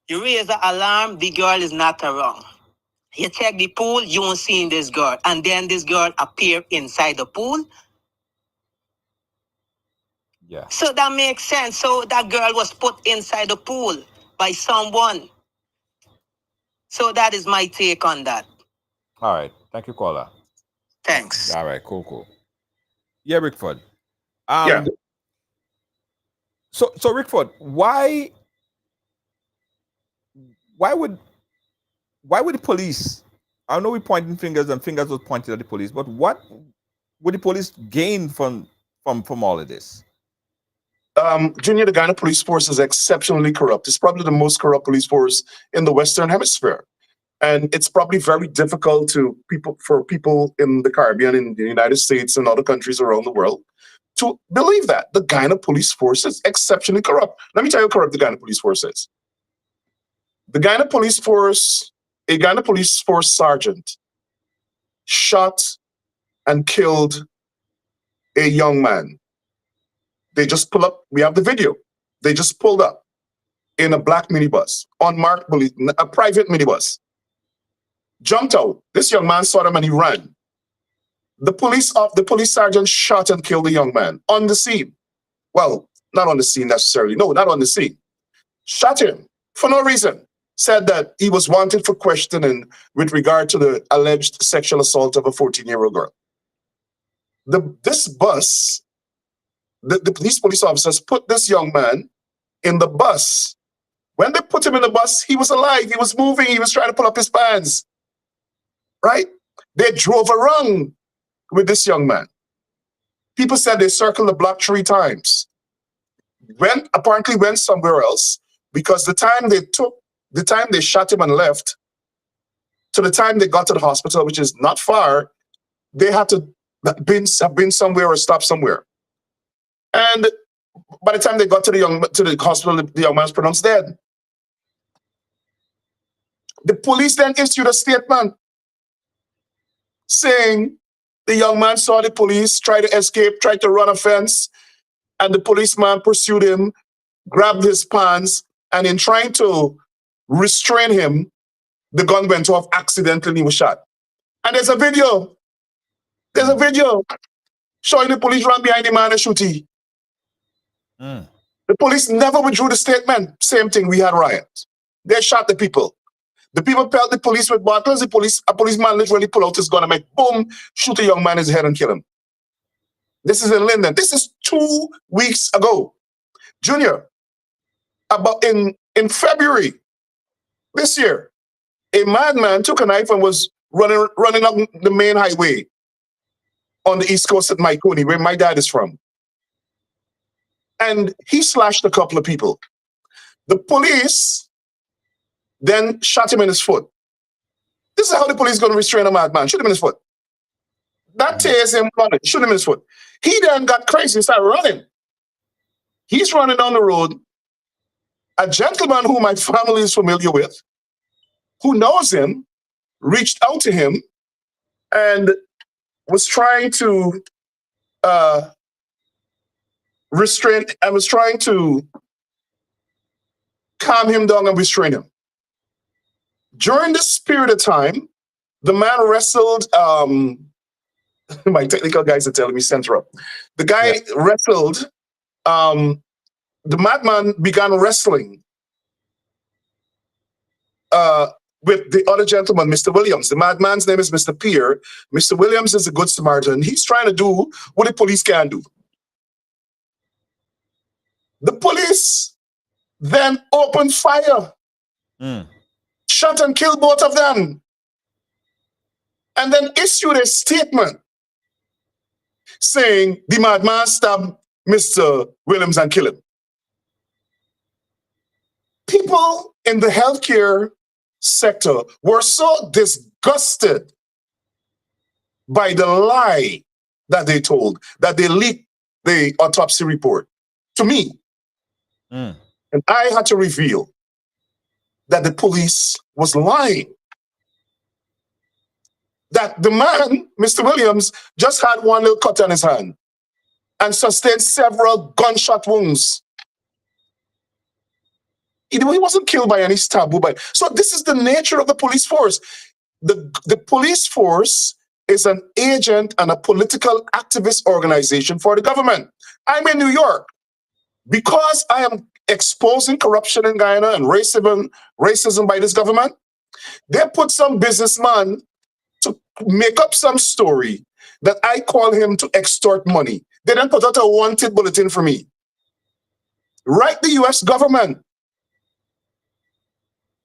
You raise the alarm, the girl is not around. You check the pool, you won't see this girl. And then this girl appear inside the pool. Yeah. So that makes sense. So that girl was put inside the pool by someone. So that is my take on that. All right. Thank you, caller. Thanks. All right, cool. Yeah, Rickford. Yeah. So Rickford, why would the police? I know we're pointing fingers and fingers was pointed at the police, but what would the police gain from from all of this? Junior, the Guyana police force is exceptionally corrupt. It's probably the most corrupt police force in the Western Hemisphere. And it's probably very difficult for people in the Caribbean, in the United States, and other countries around the world to believe that the Guyana police force is exceptionally corrupt. Let me tell you how corrupt the Guyana police force is. The Guyana police force, a Guyana police force sergeant shot and killed a young man. They just pull up, we have the video. They just pulled up in a black minibus, unmarked, a private minibus. Jumped out. This young man saw them and he ran. The police sergeant shot and killed the young man on the scene. Well, not on the scene necessarily. No, not on the scene. Shot him for no reason. Said that he was wanted for questioning with regard to the alleged sexual assault of a 14-year-old girl. This bus, these police officers put this young man in the bus. When they put him in the bus, he was alive. He was moving. He was trying to pull up his pants. Right? They drove around with this young man. People said they circled the block 3 times. Apparently went somewhere else, because the time they shot him and left to the time they got to the hospital, which is not far, they had to have been somewhere or stop somewhere. And by the time they got to the hospital, the young man was pronounced dead. The police then issued a statement saying the young man saw the police, tried to escape, tried to run a fence, and the policeman pursued him, grabbed his pants, and in trying to restrain him, the gun went off accidentally and he was shot. And there's a video. There's a video showing the police run behind the man and shoot him. The police never withdrew the statement. Same thing, we had riots. They shot the people. The people pelted the police with bottles. A policeman literally pulled out his gun and make boom, shoot a young man in his head and kill him. This is in Linden. This is 2 weeks ago. Junior, about in February this year, a madman took a knife and was running up the main highway on the East Coast at Maikoni, where my dad is from. And he slashed a couple of people. The police then shot him in his foot. This is how the police is going to restrain a madman. Shoot him in his foot. That tears him running. Shoot him in his foot. He then got crazy and started running. He's running down the road. A gentleman who my family is familiar with, who knows him, reached out to him and was trying to restrain and was trying to calm him down and restrain him. During this period of time, the man wrestled, my technical guys are telling me center up. The guy wrestled, the madman began wrestling with the other gentleman, Mr. Williams. The madman's name is Mr. Pierre. Mr. Williams is a good Samaritan. He's trying to do what the police can do. The police then opened fire, shot and killed both of them, and then issued a statement saying the madman stabbed Mr. Williams and killed him. People in the healthcare sector were so disgusted by the lie that they told, that they leaked the autopsy report to me. And I had to reveal that the police was lying. That the man, Mr. Williams, just had one little cut on his hand and sustained several gunshot wounds. He wasn't killed by any stab wound. So this is the nature of the police force. The police force is an agent and a political activist organization for the government. I'm in New York. Because I am exposing corruption in Guyana and racism by this government, they put some businessman to make up some story that I call him to extort money. They then put out a wanted bulletin for me. Write the US government.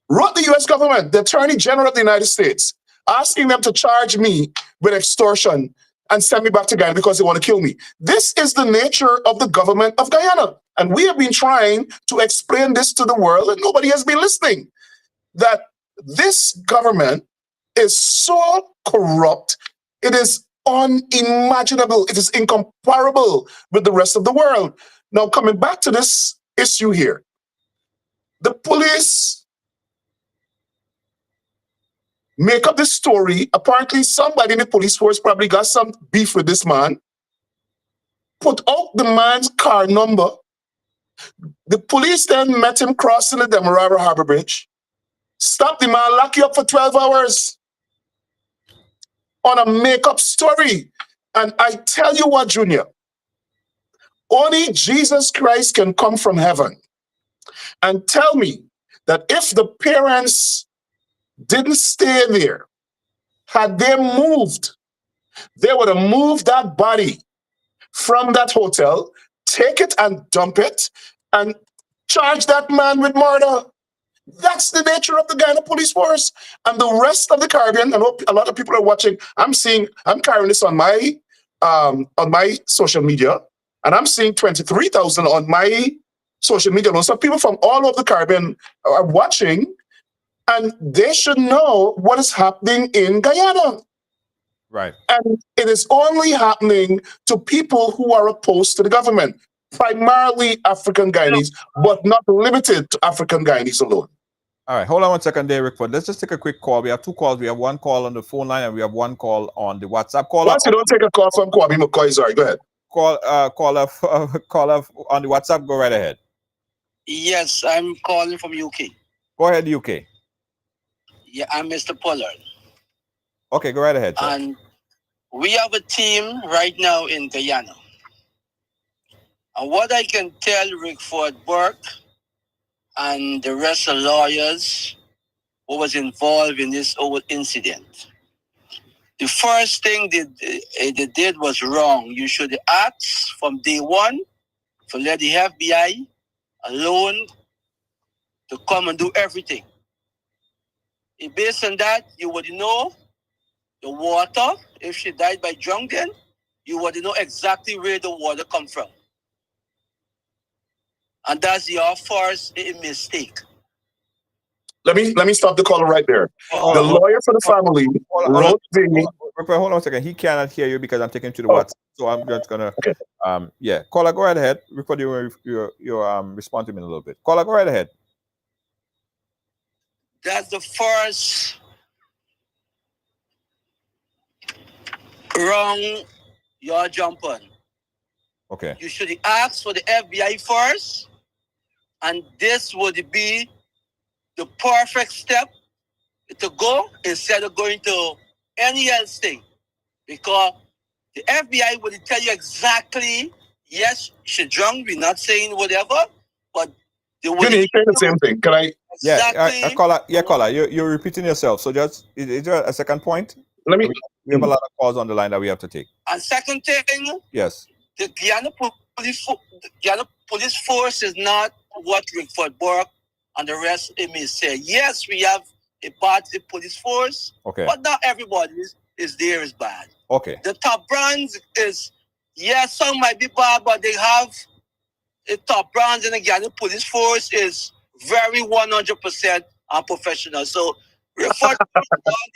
Wrote the US government, the Attorney General of the United States, asking them to charge me with extortion and send me back to Guyana because they want to kill me. This is the nature of the government of Guyana. And we have been trying to explain this to the world, and nobody has been listening. That this government is so corrupt, it is unimaginable, it is incomparable with the rest of the world. Now, coming back to this issue here, the police make up this story. Apparently, somebody in the police force probably got some beef with this man, put out the man's car number. The police then met him crossing the Demerara Harbor Bridge, stopped the man, lock you up for 12 hours on a make-up story. And I tell you what, Junior, only Jesus Christ can come from heaven and tell me that if the parents didn't stay there, had they moved, they would have moved that body from that hotel, take it and dump it, and charge that man with murder. That's the nature of the Guyana police force. And the rest of the Caribbean, I know a lot of people are watching. I'm carrying this on my social media, and I'm seeing 23,000 on my social media. So people from all over the Caribbean are watching, and they should know what is happening in Guyana. Right. And it is only happening to people who are opposed to the government, primarily African Guyanese, but not limited to African Guyanese alone. All right, hold on 1 second there, Rickford. Let's just take a quick call. We have 2 calls. We have 1 call on the phone line, and we have 1 call on the WhatsApp. Once you don't take a call from Kwame McCoy, sorry, go ahead. Call on the WhatsApp. Go right ahead. Yes, I'm calling from UK. Go ahead, UK. Yeah, I'm Mr. Pollard. Okay, go right ahead, sir. And we have a team right now in Guyana. And what I can tell Rickford Burke and the rest of lawyers who was involved in this whole incident, the first thing they did was wrong. You should ask from day one to let the FBI alone to come and do everything. Based on that, you would know the water. If she died by drowning, you would know exactly where the water comes from. And that's your first mistake. Let me stop the caller right there. The lawyer for the family wrote the... Hold on a second. He cannot hear you because I'm taking him to the WhatsApp. So I'm just gonna yeah. Caller, go right ahead. Record your respond to me in a little bit. Caller, go right ahead. That's the first wrong you're jumping. Okay. You should ask for the FBI first, and this would be the perfect step to go instead of going to any else thing. Because the FBI would tell you exactly, yes, she drunk, we're not saying whatever, but they would say the same thing. Can I? Exactly. Caller, you're repeating yourself. So just, is there a second point? Let me... We have a lot of calls on the line that we have to take. And second thing, yes, the Guyana police force is not what Rickford Burke and the rest may say. Yes, we have a part of the police force, okay, but not everybody is there is bad. Okay. The top brands is, yes, some might be bad, but they have the top brands in the Guyana police force is very 100% unprofessional. So Rickford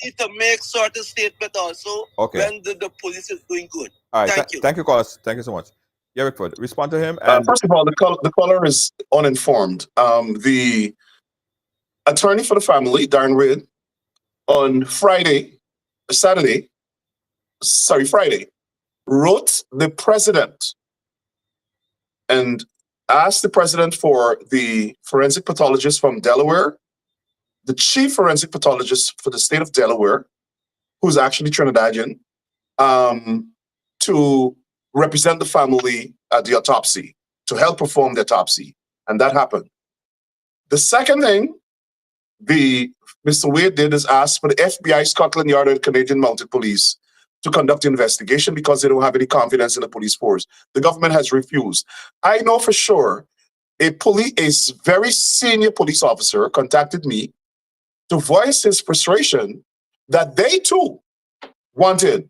need to make certain statement also when the police is doing good. All right. Thank you. Thank you, callers. Thank you so much. Yeah, Rickford, respond to him. And first of all, the caller is uninformed. The attorney for the family, Darren Reid, on Friday, wrote the president and asked the president for the forensic pathologist from Delaware, the chief forensic pathologist for the state of Delaware, who's actually Trinidadian, to represent the family at the autopsy, to help perform the autopsy. And that happened. The second thing Mr. Wade did is ask for the FBI, Scotland Yard, and Canadian Mounted Police to conduct the investigation because they don't have any confidence in the police force. The government has refused. I know for sure a very senior police officer contacted me to voice his frustration that they too wanted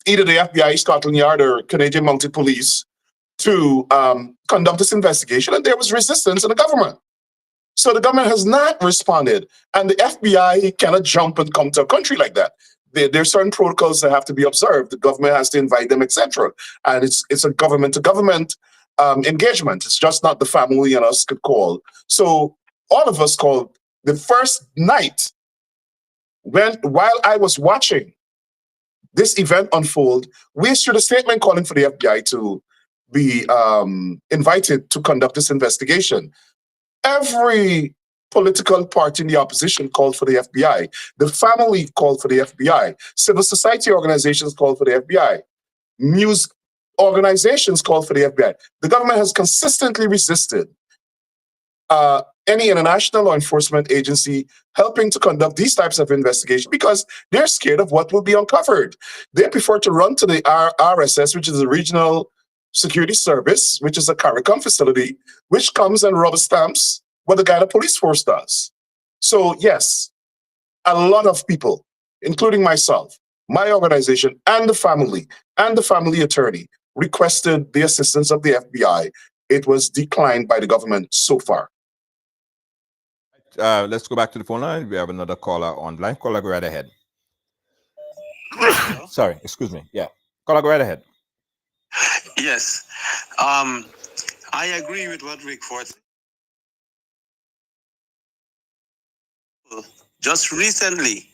either the FBI, Scotland Yard, or Canadian Mounted Police to conduct this investigation, and there was resistance in the government. So the government has not responded, and the FBI cannot jump and come to a country like that. There are certain protocols that have to be observed. The government has to invite them, etc. And it's a government-to-government engagement. It's just not the family and us could call. So all of us called. The first night, while I was watching this event unfold, we issued a statement calling for the FBI to be invited to conduct this investigation. Every political party in the opposition called for the FBI. The family called for the FBI. Civil society organizations called for the FBI. News organizations called for the FBI. The government has consistently resisted any international law enforcement agency helping to conduct these types of investigations because they're scared of what will be uncovered. They prefer to run to the RSS, which is the Regional Security Service, which is a CARICOM facility, which comes and rubber stamps what the Guyana Police Force does. So yes, a lot of people, including myself, my organization, and the family attorney requested the assistance of the FBI. It was declined by the government so far. Let's go back to the phone line. We have another caller on line. Caller, go right ahead. Sorry, excuse me. Yeah, caller, go right ahead. Yes, I agree with what Rickford said. Just recently,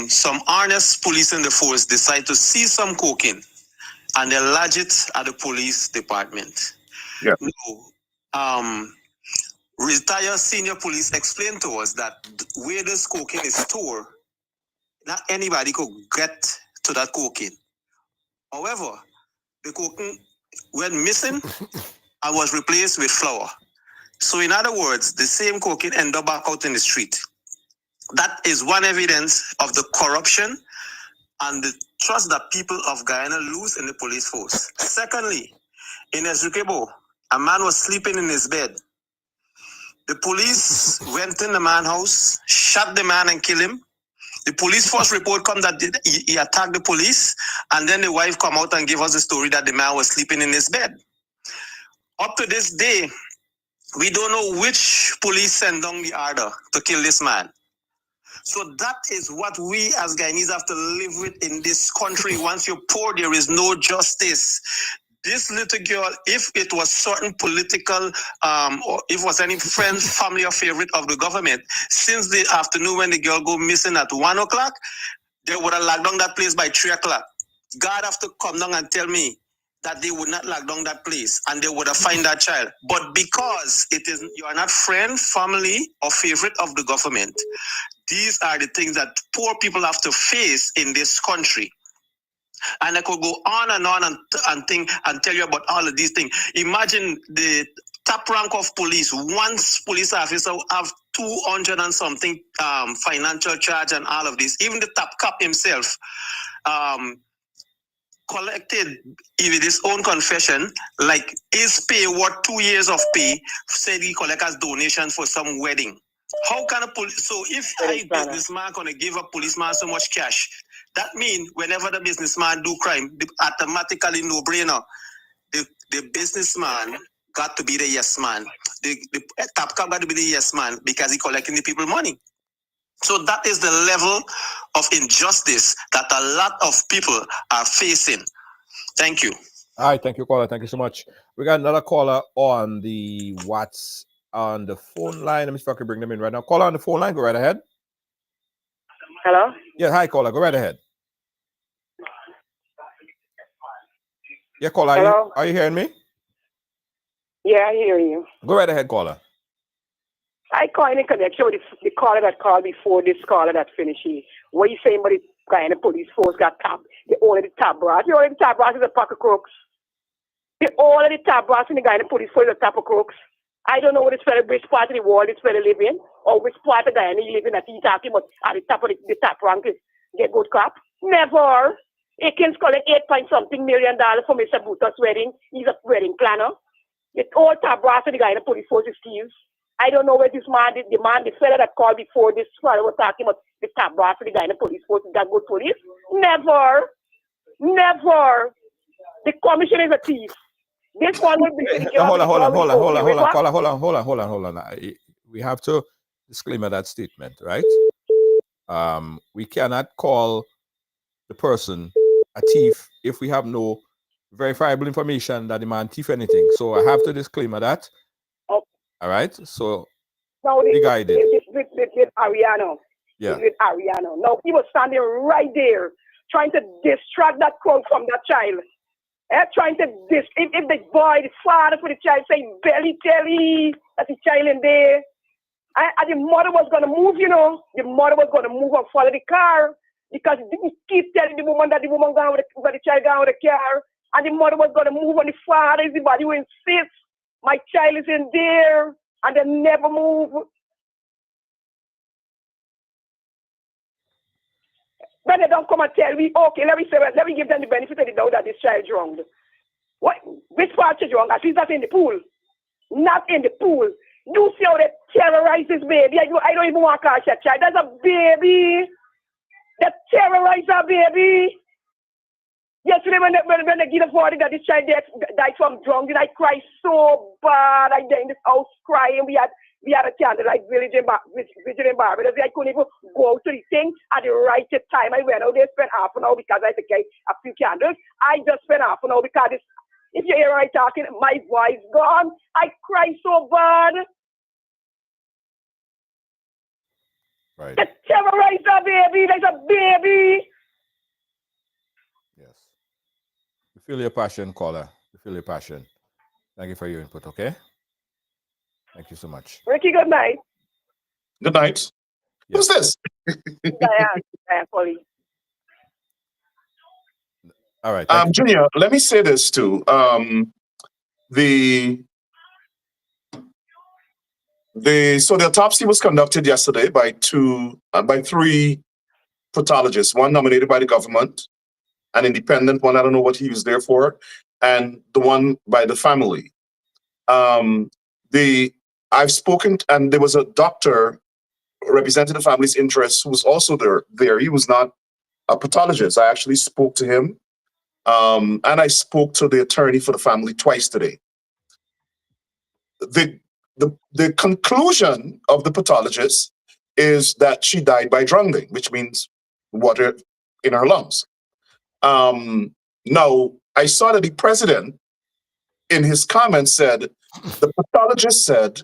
some honest police in the force decided to seize some cocaine and they lodge it at the police department. Yeah. Now, retired senior police explained to us that where this cocaine is stored, not anybody could get to that cocaine. However, the cocaine went missing and was replaced with flour. So in other words, the same cocaine ended up back out in the street. That is one evidence of the corruption and the trust that people of Guyana lose in the police force. Secondly, in Esriquebo, a man was sleeping in his bed. The police went in the man's house, shot the man and killed him. The police force report come that he attacked the police, and then the wife come out and give us the story that the man was sleeping in his bed. Up to this day, we don't know which police sent down the order to kill this man. So that is what we as Guyanese have to live with in this country. Once you're poor, there is no justice. This little girl, if it was certain political, or if it was any friend, family, or favorite of the government, since the afternoon when the girl go missing at 1 o'clock, they would have locked down that place by 3 o'clock. God have to come down and tell me that they would not lock down that place and they would have find that child. But because it is, you are not friend, family, or favorite of the government, these are the things that poor people have to face in this country. And I could go on and think and tell you about all of these things. Imagine the top rank of police. Once police officer have 200 and something financial charge and all of this. Even the top cop himself collected with his own confession, like his pay, what 2 years of pay, said he collect as donation for some wedding. How can a police? So if a businessman gonna give a policeman so much cash, that means whenever the businessman do crime, automatically no brainer. The businessman got to be the yes man. The top cop got to be the yes man because he collecting the people money. So that is the level of injustice that a lot of people are facing. Thank you. All right, thank you, caller. Thank you so much. We got another caller on the on the phone line. Let me see if I can bring them in right now. Caller on the phone line, go right ahead. Hello? Yeah, hi, caller. Go right ahead. Yeah, caller. Hello? Are you hearing me? Yeah, I hear you. Go right ahead, caller. I call in connection with the caller that called before this caller that finished. What you saying about the guy in the police force got tapped? The owner of the top brass. The owner of the top brass is a pack of crooks. The owner of the top brass and the guy in the police force is a pack of crooks. I don't know which part of the world this fellow live in, or which part of Guyana he live in that he talking about at the top of the top rank is get good cop. Never. He can collect $8-something million for Mr. Buta's wedding. He's a wedding planner. The old top brass and the guy in the police force is thieves. I don't know where this man, the fellow that called before this fellow was talking about the top brass and the guy in the police force is that good police. Never. Never. The commission is a thief. This one will be taken Hold on, hold on, hold on, hold on, hold on, What? hold on. We have to disclaimer that statement, right? We cannot call the person a thief if we have no verifiable information that the man thief anything. So I have to disclaimer that. Oh. All right. So Now be guided. with Arianna. Yeah. It's with Arianna. Now he was standing right there trying to distract that crowd from that child. Trying to if the boy, the father for the child saying belly telly, that's the child in there. And the mother was gonna move, you know. The mother was gonna move and follow the car because he keep telling the woman that the woman gone with the child gone with the car. And the mother was gonna move on the father is the body who insists my child is in there and they never move. Then they don't come and tell me, okay, let me give them the benefit of the doubt that this child drowned. What? Which part is wrong? At least that's in the pool. Not in the pool. You see how they terrorize this baby. I don't even want to call that child. That's a baby. They terrorize a baby. Yesterday when they give us warning that this child died from drowning, I cried so bad. I died in this house crying. We had a candlelight vigil in Barbados. I couldn't even go out to the thing at the right time. I went out there, spent half an hour because I think a few candles. I just spent half an hour because if you hear I talking, my voice gone. I cry so bad. Right. They terrorize a baby. There's a baby. Yes. We feel your passion, caller. We feel your passion. Thank you for your input, okay? Thank you so much. Ricky, good night. Good night. Yeah. Who's this? Diane, Polly. All right. Thank you. Junior, let me say this too. So the autopsy was conducted yesterday by three pathologists, one nominated by the government, an independent one, I don't know what he was there for, and the one by the family. I've spoken, and there was a doctor representing the family's interests who was also there. He was not a pathologist. I actually spoke to him, and I spoke to the attorney for the family twice today. The conclusion of the pathologist is that she died by drowning, which means water in her lungs. Now, I saw that the president, in his comments, said the pathologist said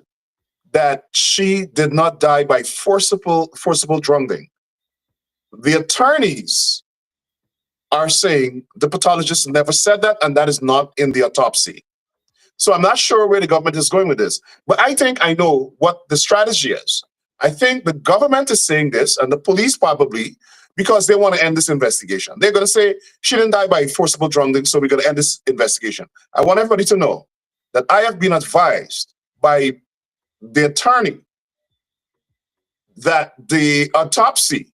that she did not die by forcible drowning. The attorneys are saying the pathologist never said that, and that is not in the autopsy. So I'm not sure where the government is going with this, but I think I know what the strategy is. I think the government is saying this, and the police probably, because they want to end this investigation. They're going to say she didn't die by forcible drowning, so we're going to end this investigation. I want everybody to know that I have been advised by the attorney that the autopsy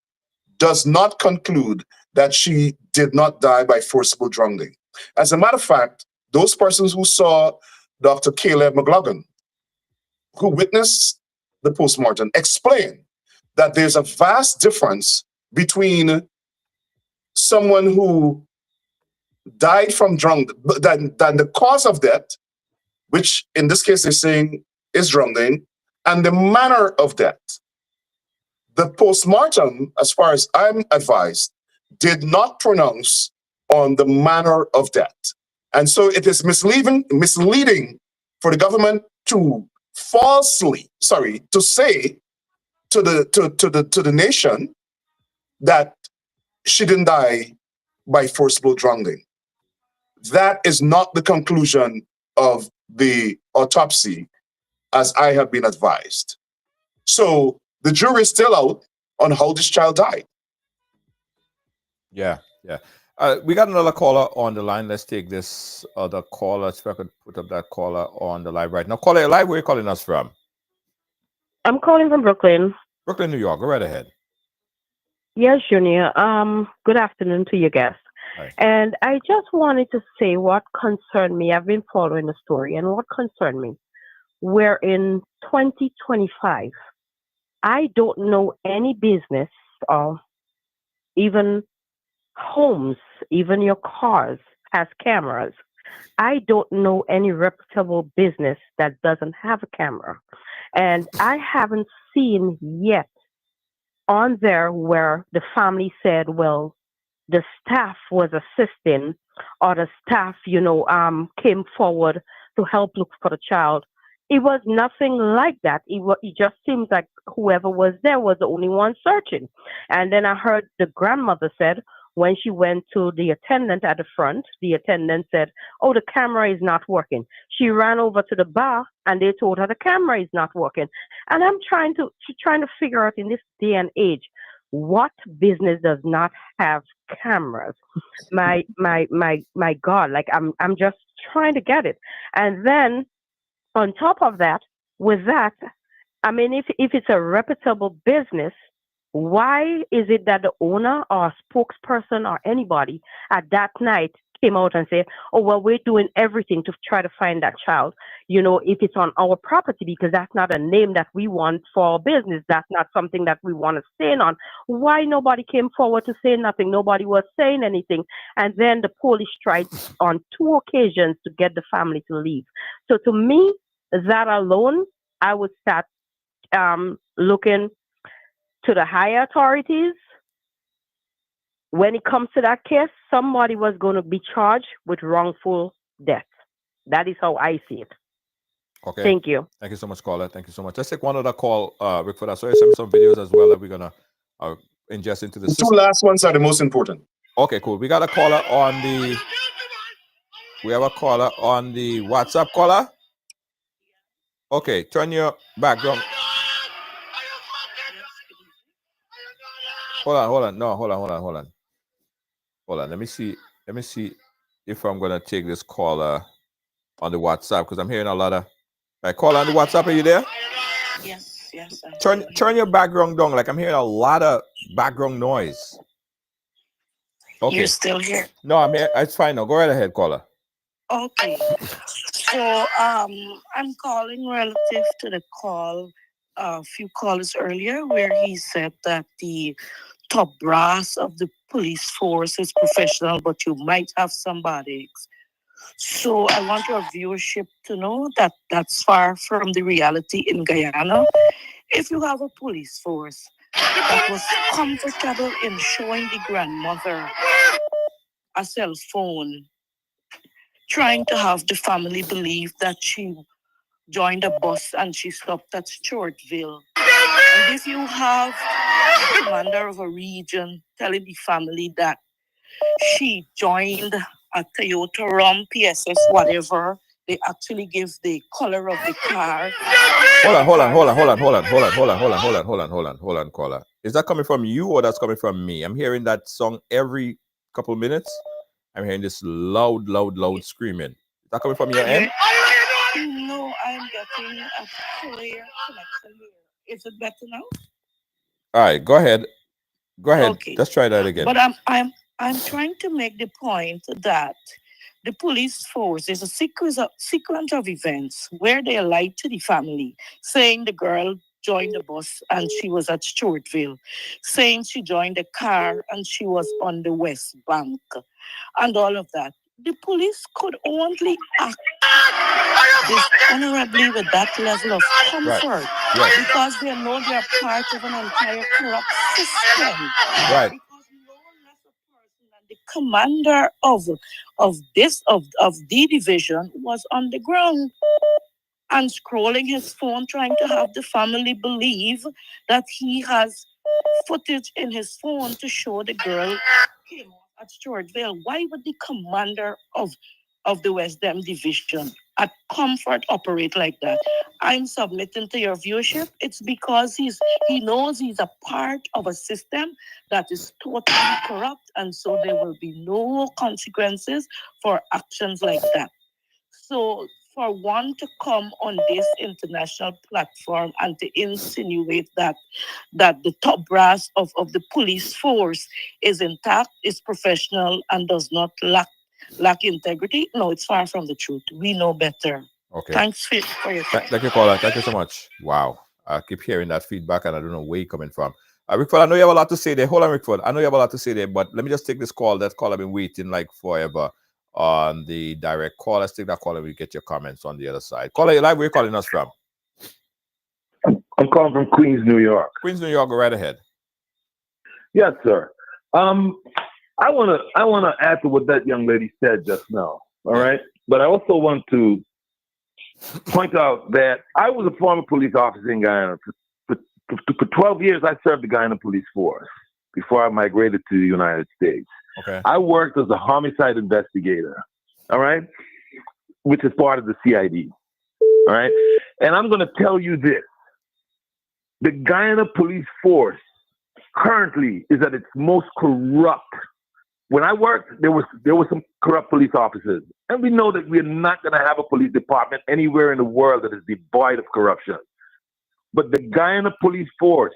does not conclude that she did not die by forcible drowning. As a matter of fact, those persons who saw Dr. Caleb McLaughlin, who witnessed the postmortem, explained that there's a vast difference between someone who died from drowning, than the cause of death, which in this case they're saying is drowning, and the manner of death. The postmortem, as far as I'm advised, did not pronounce on the manner of death. And so it is misleading for the government to to say to the nation that she didn't die by forcible drowning. That is not the conclusion of the autopsy, as I have been advised. So the jury is still out on how this child died. Yeah. We got another caller on the line. Let's take this other caller. So I could put up that caller on the live right now. Caller, you're live. Where are you calling us from? I'm calling from Brooklyn. Brooklyn, New York. Go right ahead. Yes, Junior. Good afternoon to your guest. Hi. And I just wanted to say what concerned me. I've been following the story, and what concerned me. We're in 2025. I don't know any business or even homes, even your cars, has cameras. I don't know any reputable business that doesn't have a camera. And I haven't seen yet on there where the family said, well, the staff was assisting or the staff, came forward to help look for the child. It was nothing like that. It just seems like whoever was there was the only one searching. And then I heard the grandmother said when she went to the attendant at the front, the attendant said, "Oh, the camera is not working." She ran over to the bar and they told her the camera is not working. And I'm trying to figure out in this day and age what business does not have cameras. My God, like I'm just trying to get it. And then on top of that, with that, I mean, if it's a reputable business, why is it that the owner or spokesperson or anybody at that night came out and said, "Oh well, we're doing everything to try to find that child"? If it's on our property, because that's not a name that we want for our business. That's not something that we want to stand on. Why nobody came forward to say nothing? Nobody was saying anything, and then the police tried on two occasions to get the family to leave. So to me, that alone, I would start looking to the higher authorities. When it comes to that case, somebody was going to be charged with wrongful death. That is how I see it. Okay. Thank you. Thank you so much, caller. Thank you so much. Let's take one other call, Rickford. I saw you send me some videos as well that we're gonna ingest into the The two system. last ones are the most important. Okay, cool. We got a caller on the. We have a caller on the WhatsApp caller. Okay, turn your background. Hold on. No, hold on. Let me see if I'm gonna take this caller on the WhatsApp because I'm hearing a lot of. Right, caller on the WhatsApp. Are you there? Yes. Turn your background down. Like I'm hearing a lot of background noise. Okay. You're still here. No, I'm here. It's fine now. Go right ahead, caller. Okay. So I'm calling relative to the call a few callers earlier where he said that the top brass of the police force is professional, but you might have some bad eggs. So I want your viewership to know that that's far from the reality in Guyana. If you have a police force that was comfortable in showing the grandmother a cell phone, trying to have the family believe that she joined a bus and she stopped at Stewartville. And if you have the commander of a region telling the family that she joined a Toyota Ram PSS, whatever, they actually give the color of the car. Hold on, caller. Is that coming from you or that's coming from me? I'm hearing that song every couple of minutes. I'm hearing this loud screaming. Is that coming from your end? No, I'm getting a clear connection here. Is it better now? All right, go ahead. Okay. Let's try that again. But I'm trying to make the point that the police force is a sequence of events where they lied to the family, saying the girl joined the bus and she was at Stewartville, saying she joined a car and she was on the West Bank, and all of that. The police could only act dishonorably with that level of comfort because they know they are part of an entire corrupt system. Right. Because no less a person than the commander of the division was on the ground and scrolling his phone, trying to have the family believe that he has footage in his phone to show the girl came off at Stewartville. Why would the commander of the West Dem division at Comfort operate like that? I'm submitting to your viewership. It's because he knows he's a part of a system that is totally corrupt, and so there will be no consequences for actions like that. So for one to come on this international platform and to insinuate that the top brass of the police force is intact, is professional, and does not lack integrity, no, it's far from the truth. We know better. Okay. Thanks for your time. Thank you, caller. Thank you so much. Wow. I keep hearing that feedback and I don't know where you're coming from. Rickford, I know you have a lot to say there. Hold on, Rickford. I know you have a lot to say there, but let me just take this call. That call I've been waiting like forever on the direct call. Let's take that call and we get your comments on the other side. Caller, you live. Where you calling us from? I'm calling from Queens, New York. Queens, New York. Go right ahead. Yes, sir. I wanna add to what that young lady said just now. All right, but I also want to point out that I was a former police officer in Guyana. For 12 years, I served the Guyana police force before I migrated to the United States. Okay. I worked as a homicide investigator. All right, which is part of the CID. All right, and I'm going to tell you this: the Guyana police force currently is at its most corrupt. When I worked, there were some corrupt police officers, and we know that we're not going to have a police department anywhere in the world that is devoid of corruption. But the Guyana police force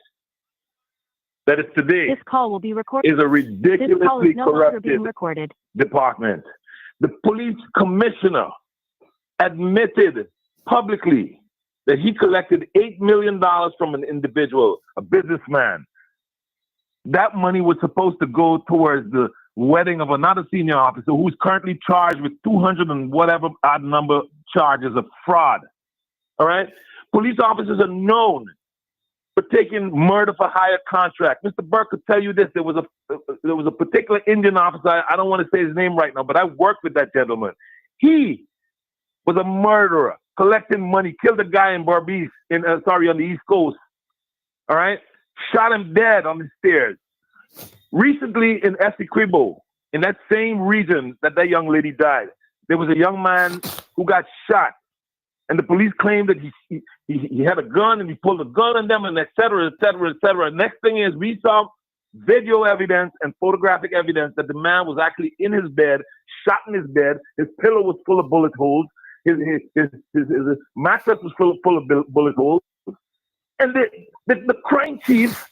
that is today This call will be recorded. is a This call is ridiculously no longer being corrupted recorded. department. The police commissioner admitted publicly that he collected $8 million from an individual, a businessman. That money was supposed to go towards the wedding of another senior officer who's currently charged with 200 and whatever odd number charges of fraud. All right? Police officers are known for taking murder for hire contract. Mr. Burke could tell you this. There was a particular Indian officer. I don't want to say his name right now, but I worked with that gentleman. He was a murderer, collecting money, killed a guy in Barbies, on the East Coast. All right? Shot him dead on the stairs. Recently in Essequibo, in that same region that young lady died, there was a young man who got shot. And the police claimed that he had a gun and he pulled a gun on them and et cetera, et cetera, et cetera. Next thing is we saw video evidence and photographic evidence that the man was actually in his bed, shot in his bed. His pillow was full of bullet holes. His mattress was full of bullet holes. And the crime chief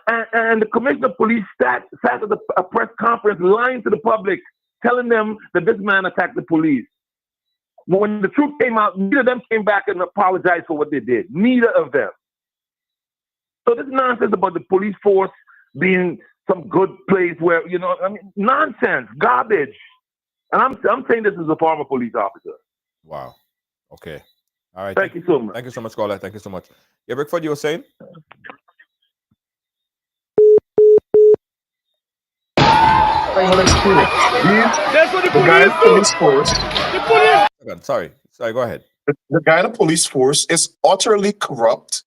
and the commissioner of police sat at a press conference lying to the public, telling them that this man attacked the police. When the truth came out, neither of them came back and apologized for what they did. Neither of them. So this nonsense about the police force being some good place where, nonsense, garbage. And I'm saying this as a former police officer. Wow. Okay. All right. Thank you so much. Thank you so much, caller. Thank you so much. Yeah, Rickford, you were saying? That's what the police force. Sorry, go ahead. The Guyana police force is utterly corrupt.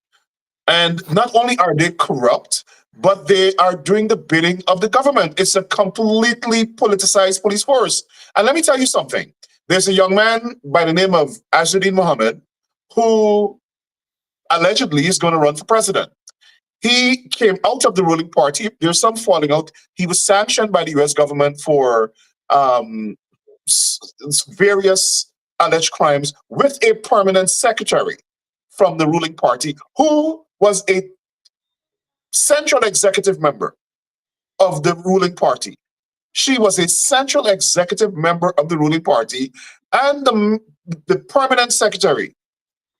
And not only are they corrupt, but they are doing the bidding of the government. It's a completely politicized police force. And let me tell you something. There's a young man by the name of Azuddin Mohammed who allegedly is going to run for president. He came out of the ruling party. There's some falling out. He was sanctioned by the U.S. government for various alleged crimes with a permanent secretary from the ruling party who was a central executive member of the ruling party. She was a central executive member of the ruling party and the permanent secretary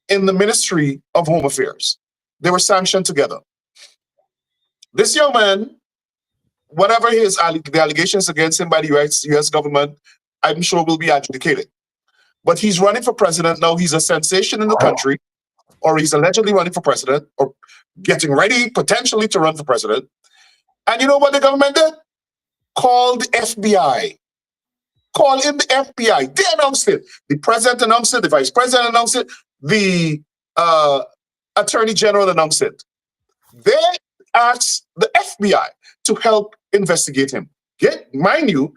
in the Ministry of Home Affairs. They were sanctioned together. This young man, whatever the allegations against him by the US government, I'm sure will be adjudicated. But he's running for president now. He's a sensation in the country, or he's allegedly running for president, or getting ready potentially to run for president. And you know what the government did? Called the FBI. Call in the FBI. They announced it. The president announced it. The vice president announced it. The attorney general announced it. They asked the FBI to help investigate him. Mind you,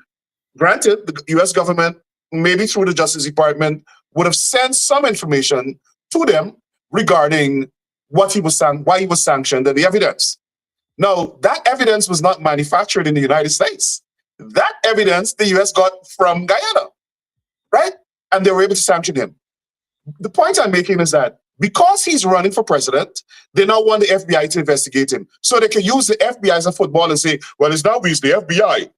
granted, the US government, maybe through the Justice Department, would have sent some information to them regarding why he was sanctioned and the evidence. Now, that evidence was not manufactured in the United States. That evidence the US got from Guyana, right? And they were able to sanction him. The point I'm making is that because he's running for president, they now want the FBI to investigate him. So they can use the FBI as a football and say, well, it's now the FBI.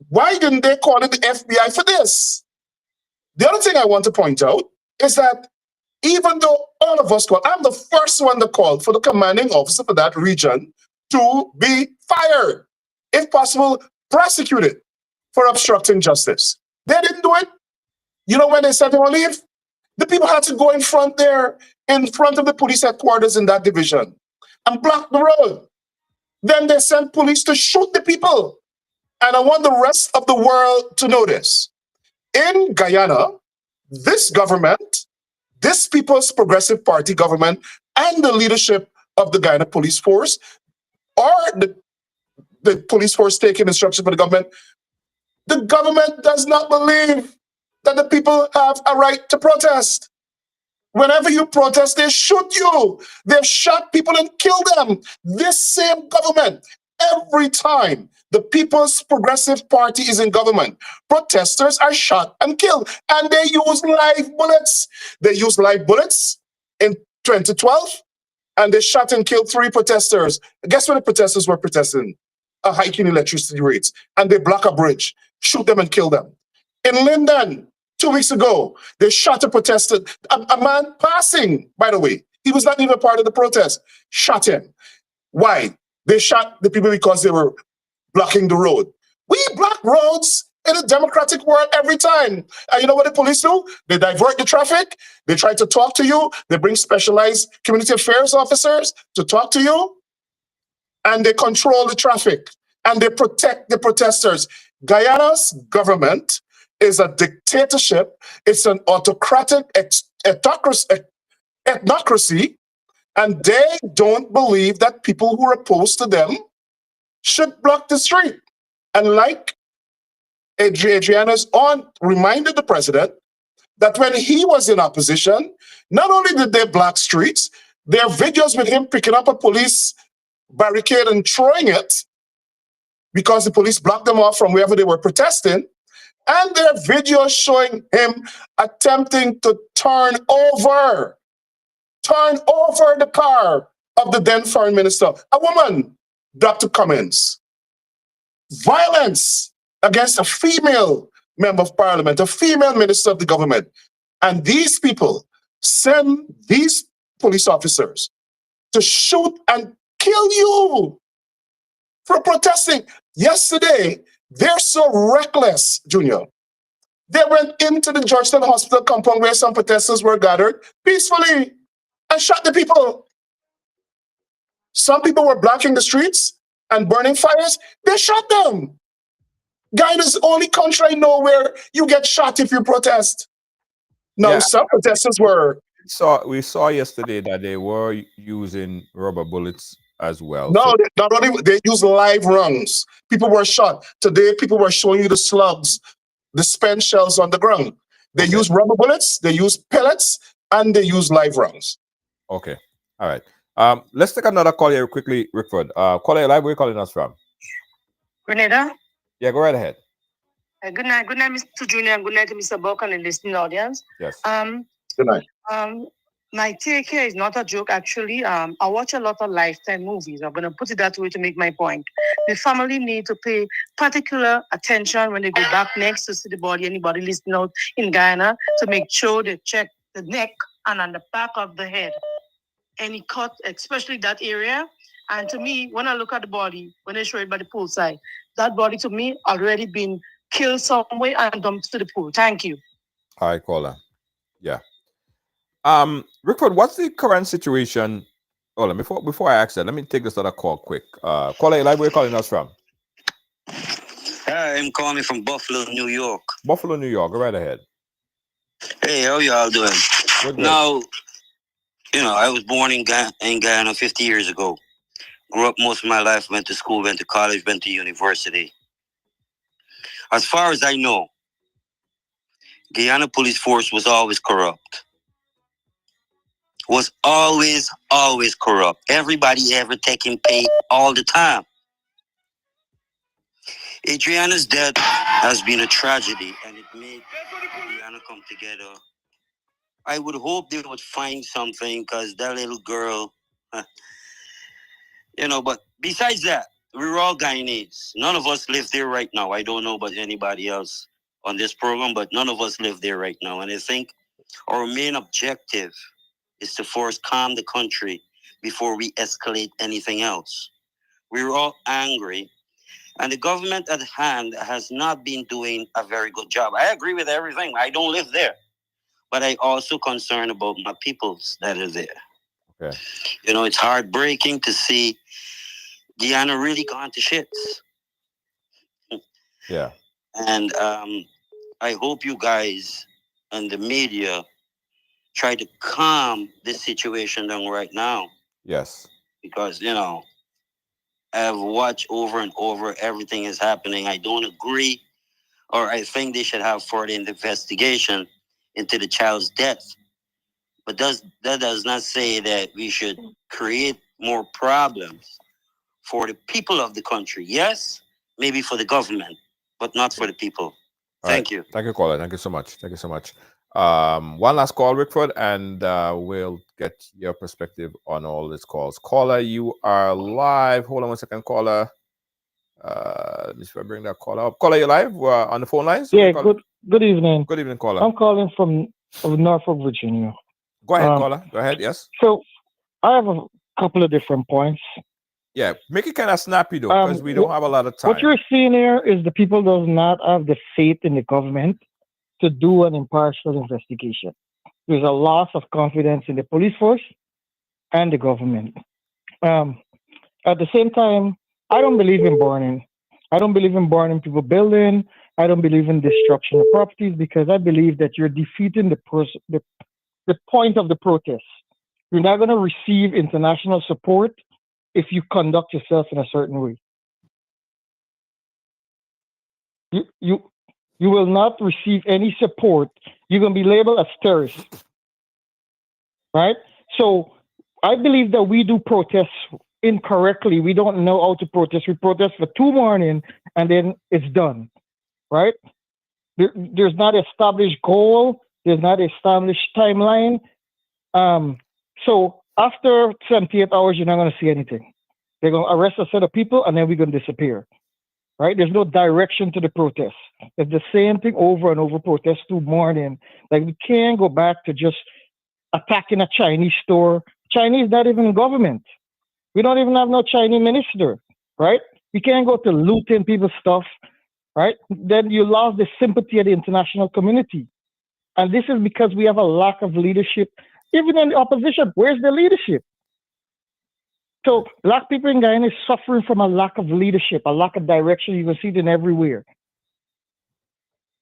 Why didn't they call it the FBI for this? The other thing I want to point out is that even though all of us called, I'm the first one to call for the commanding officer for that region to be fired. If possible, prosecuted for obstructing justice. They didn't do it. You know when they said they will leave? The people had to go in front there, in front of the police headquarters in that division, and block the road. Then they sent police to shoot the people. And I want the rest of the world to know this. In Guyana, this government, this People's Progressive Party government, and the leadership of the Guyana Police Force, or the police force taking instructions from the government does not believe that the people have a right to protest. Whenever you protest, they shoot you. They've shot people and killed them. This same government, every time the People's Progressive Party is in government, protesters are shot and killed. And they use live bullets. They used live bullets in 2012, and they shot and killed 3 protesters. Guess what the protesters were protesting? A hike in electricity rates. And they block a bridge, shoot them and kill them. In Linden, 2 weeks ago, they shot a protester, a man passing, by the way. He was not even part of the protest. Shot him. Why? They shot the people because they were blocking the road. We block roads in a democratic world every time. And you know what the police do? They divert the traffic. They try to talk to you. They bring specialized community affairs officers to talk to you. And they control the traffic. And they protect the protesters. Guyana's government is a dictatorship. It's an autocratic ethnocracy, and they don't believe that people who are opposed to them should block the street. And like Arianna's aunt reminded the president that when he was in opposition, not only did they block streets, there are videos with him picking up a police barricade and throwing it because the police blocked them off from wherever they were protesting. And there are videos showing him attempting to turn over the car of the then foreign minister, a woman, Dr. Cummins. Violence against a female member of parliament, a female minister of the government. And these people send these police officers to shoot and kill you for protesting. Yesterday, they're so reckless, Junior. They went into the Georgetown Hospital compound where some protesters were gathered peacefully and shot the people. Some people were blocking the streets and burning fires. They shot them. Guyana's the only country I know where you get shot if you protest. No, Yeah. some protesters were. We saw yesterday that they were using rubber bullets as well. No, So not only they use live rounds. People were shot. Today, people were showing you the slugs, the spent shells on the ground. They use rubber bullets, they use pellets, and they use live rounds. okay, all right. Let's take another call here quickly, Rickford. Caller live, where you calling us from? Grenada? Yeah, go right ahead. Good night, Mr. Junior, and good night to Mr. Burke and the listening audience. Yes. Good night. My take here is not a joke, actually. I watch a lot of Lifetime movies. I'm going to put it that way to make my point. The family need to pay particular attention when they go back next to see the body, anybody listening out in Guyana, to make sure they check the neck and on the back of the head. Any cut, especially that area. And to me, when I look at the body, when they show it by the poolside, that body to me already been killed some way and dumped to the pool. Thank you. All right, caller. Yeah. Rickford, what's the current situation? Hold on, before I ask that, let me take this other call quick. Caller live, where you calling us from? Hi, I'm calling from Buffalo, New York. Buffalo, New York. Go right ahead. Hey, how y'all doing? Good. Now, I was born in Guyana 50 years ago. Grew up most of my life, went to school, went to college, went to university. As far as I know, Guyana police force was always corrupt. Was always corrupt. Everybody ever taking pay all the time. Adriana's death has been a tragedy, and it made Guyana come together. I would hope they would find something, because that little girl, but besides that, we're all Guyanese. None of us live there right now. I don't know about anybody else on this program, but none of us live there right now. And I think our main objective is to first calm the country before we escalate anything else. We're all angry. And the government at hand has not been doing a very good job. I agree with everything. I don't live there. But I also concerned about my peoples that are there. Okay. You know, it's heartbreaking to see Guyana really gone to shits. Yeah. And I hope you guys and the media try to calm this situation down right now. Yes. Because, you know, I've watched over and over everything is happening. I don't agree, or I think they should have further investigation into the child's death. But that does not say that we should create more problems for the people of the country. Yes, maybe for the government, but not for the people. Thank you. Thank you, caller. Thank you so much. Thank you so much. One last call, Rickford, and we'll get your perspective on all these calls. Caller, you are live. Hold on 1 second, caller. Let me see if I bring that caller up. Caller, you live on the phone lines? Yeah, good evening. Good evening, caller. I'm calling from Norfolk, Virginia. Go ahead, caller. Go ahead, yes. So I have a couple of different points. Yeah, make it kind of snappy though, because we don't have a lot of time. What you're seeing here is the people does not have the faith in the government to do an impartial investigation. There's a loss of confidence in the police force and the government. At the same time, I don't believe in burning. I don't believe in burning people building. I don't believe in destruction of properties, because I believe that you're defeating the point of the protest. You're not going to receive international support if you conduct yourself in a certain way. You will not receive any support. You're going to be labeled as terrorists, right? So I believe that we do protests incorrectly. We don't know how to protest. We protest for 2 mornings and then it's done, right? There's not an established goal. There's not an established timeline. So after 78 hours, you're not going to see anything. They're going to arrest a set of people and then we're going to disappear, right? There's no direction to the protest. It's the same thing over and over, protest 2 morning. Like, we can't go back to just attacking a Chinese store. Chinese not even government. We don't even have no Chinese minister, right? We can't go to looting people's stuff, right? Then you lost the sympathy of the international community. And this is because we have a lack of leadership. Even in the opposition, where's the leadership? So Black people in Guyana is suffering from a lack of leadership, a lack of direction. You can see it in everywhere.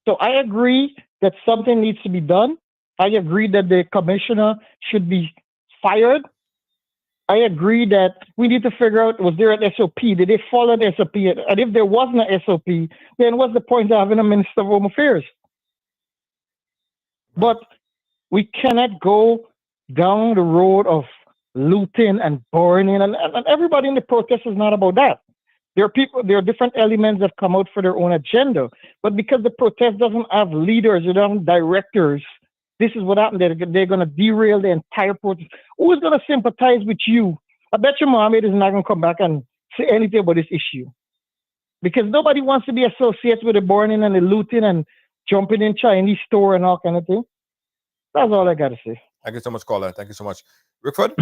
So I agree that something needs to be done. I agree that the commissioner should be fired. I agree that we need to figure out, was there an SOP? Did they follow the SOP? And if there wasn't an SOP, then what's the point of having a Minister of Home Affairs? But we cannot go down the road of looting and burning, and everybody in the protest is not about that. There are different elements that come out for their own agenda. But because the protest doesn't have leaders, it doesn't have directors, this is what happened. They're going to derail the entire protest. Who's going to sympathize with you? I bet you Mohammed is not going to come back and say anything about this issue. Because nobody wants to be associated with the burning and the looting and jumping in Chinese store and all kind of thing. That's all I got to say. Thank you so much, caller. Thank you so much. Rickford?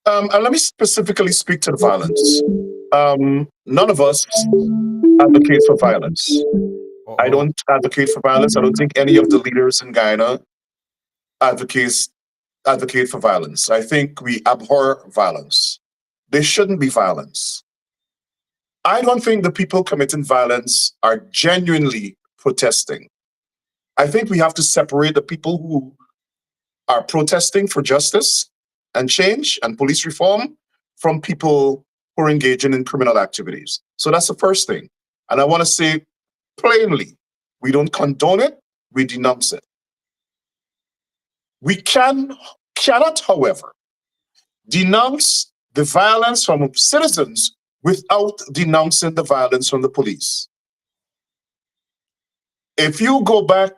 And let me specifically speak to the violence. None of us advocate for violence. I don't advocate for violence. I don't think any of the leaders in Guyana advocate for violence. I think we abhor violence. There shouldn't be violence. I don't think the people committing violence are genuinely protesting. I think we have to separate the people who are protesting for justice and change and police reform from people who are engaging in criminal activities. So that's the first thing. And I want to say plainly, we don't condone it, we denounce it. We cannot, however, denounce the violence from citizens without denouncing the violence from the police. If you go back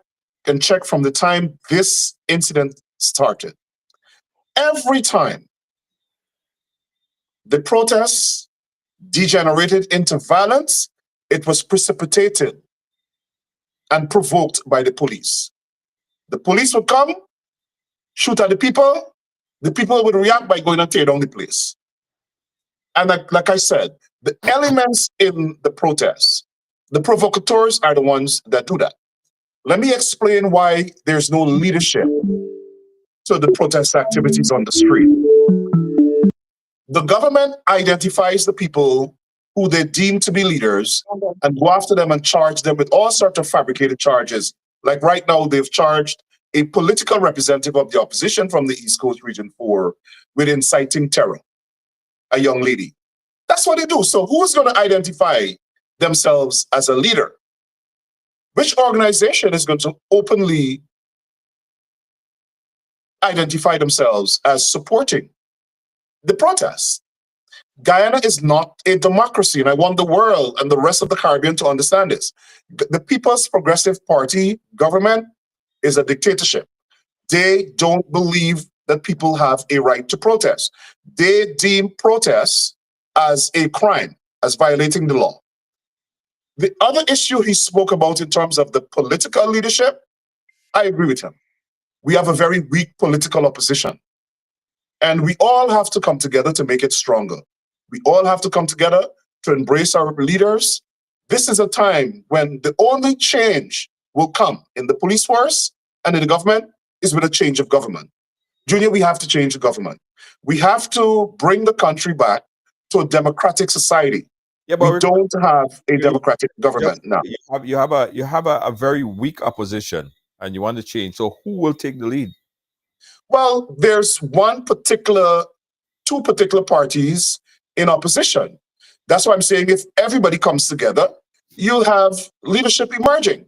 and check from the time this incident started, every time the protests degenerated into violence, it was precipitated and provoked by the police. The police would come, shoot at the people would react by going and tear down the place. And like I said, the elements in the protests, the provocateurs are the ones that do that. Let me explain why there's no leadership to the protest activities on the street. The government identifies the people who they deem to be leaders and go after them and charge them with all sorts of fabricated charges. Like right now, they've charged a political representative of the opposition from the East Coast Region 4 with inciting terror, a young lady. That's what they do. So who's going to identify themselves as a leader? Which organization is going to openly identify themselves as supporting the protests? Guyana is not a democracy, and I want the world and the rest of the Caribbean to understand this. The People's Progressive Party government is a dictatorship. They don't believe that people have a right to protest. They deem protests as a crime, as violating the law. The other issue he spoke about in terms of the political leadership, I agree with him. We have a very weak political opposition. And we all have to come together to make it stronger. We all have to come together to embrace our leaders. This is a time when the only change will come in the police force and in the government is with a change of government. Junior, we have to change the government. We have to bring the country back to a democratic society. Yeah, but we don't have a democratic government now. You have a very weak opposition, and you want to change. So who will take the lead? Well, there's two particular parties in opposition. That's why I'm saying if everybody comes together, you'll have leadership emerging.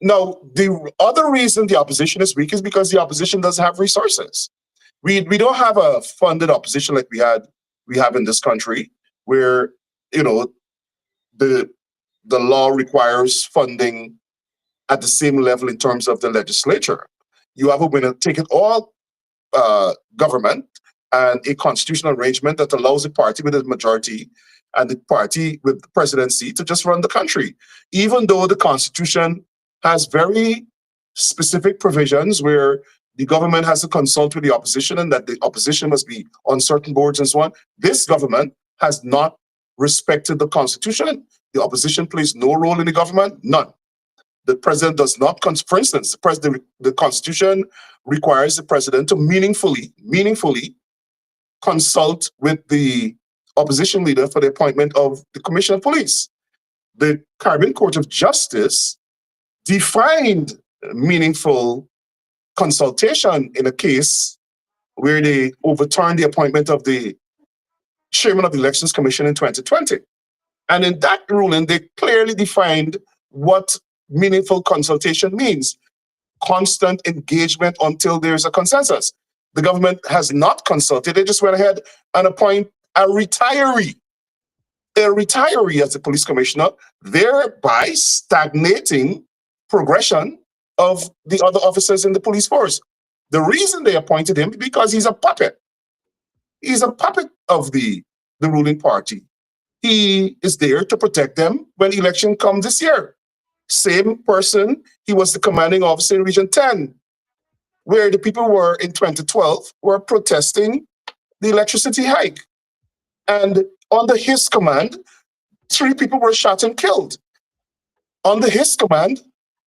Now, the other reason the opposition is weak is because the opposition doesn't have resources. We don't have a funded opposition like we have in this country, where the law requires funding at the same level in terms of the legislature. You have a winner take it all government and a constitutional arrangement that allows a party with a majority and the party with the presidency to just run the country, even though the Constitution has very specific provisions where the government has to consult with the opposition and that the opposition must be on certain boards and so on. This government has not respected the Constitution. The opposition plays no role in the government, none. The president does not, for instance, the Constitution requires the president to meaningfully consult with the opposition leader for the appointment of the commissioner of police. The Caribbean Court of Justice defined meaningful consultation in a case where they overturned the appointment of the chairman of the Elections Commission in 2020. And in that ruling, they clearly defined what meaningful consultation means: constant engagement until there's a consensus. The government has not consulted. They just went ahead and appoint a retiree as the police commissioner, thereby stagnating progression of the other officers in the police force. The reason they appointed him is because he's a puppet. He's a puppet of the ruling party. He is there to protect them when election comes this year. Same person, he was the commanding officer in Region 10, where the people were in 2012 were protesting the electricity hike. And under his command, 3 people were shot and killed. Under his command,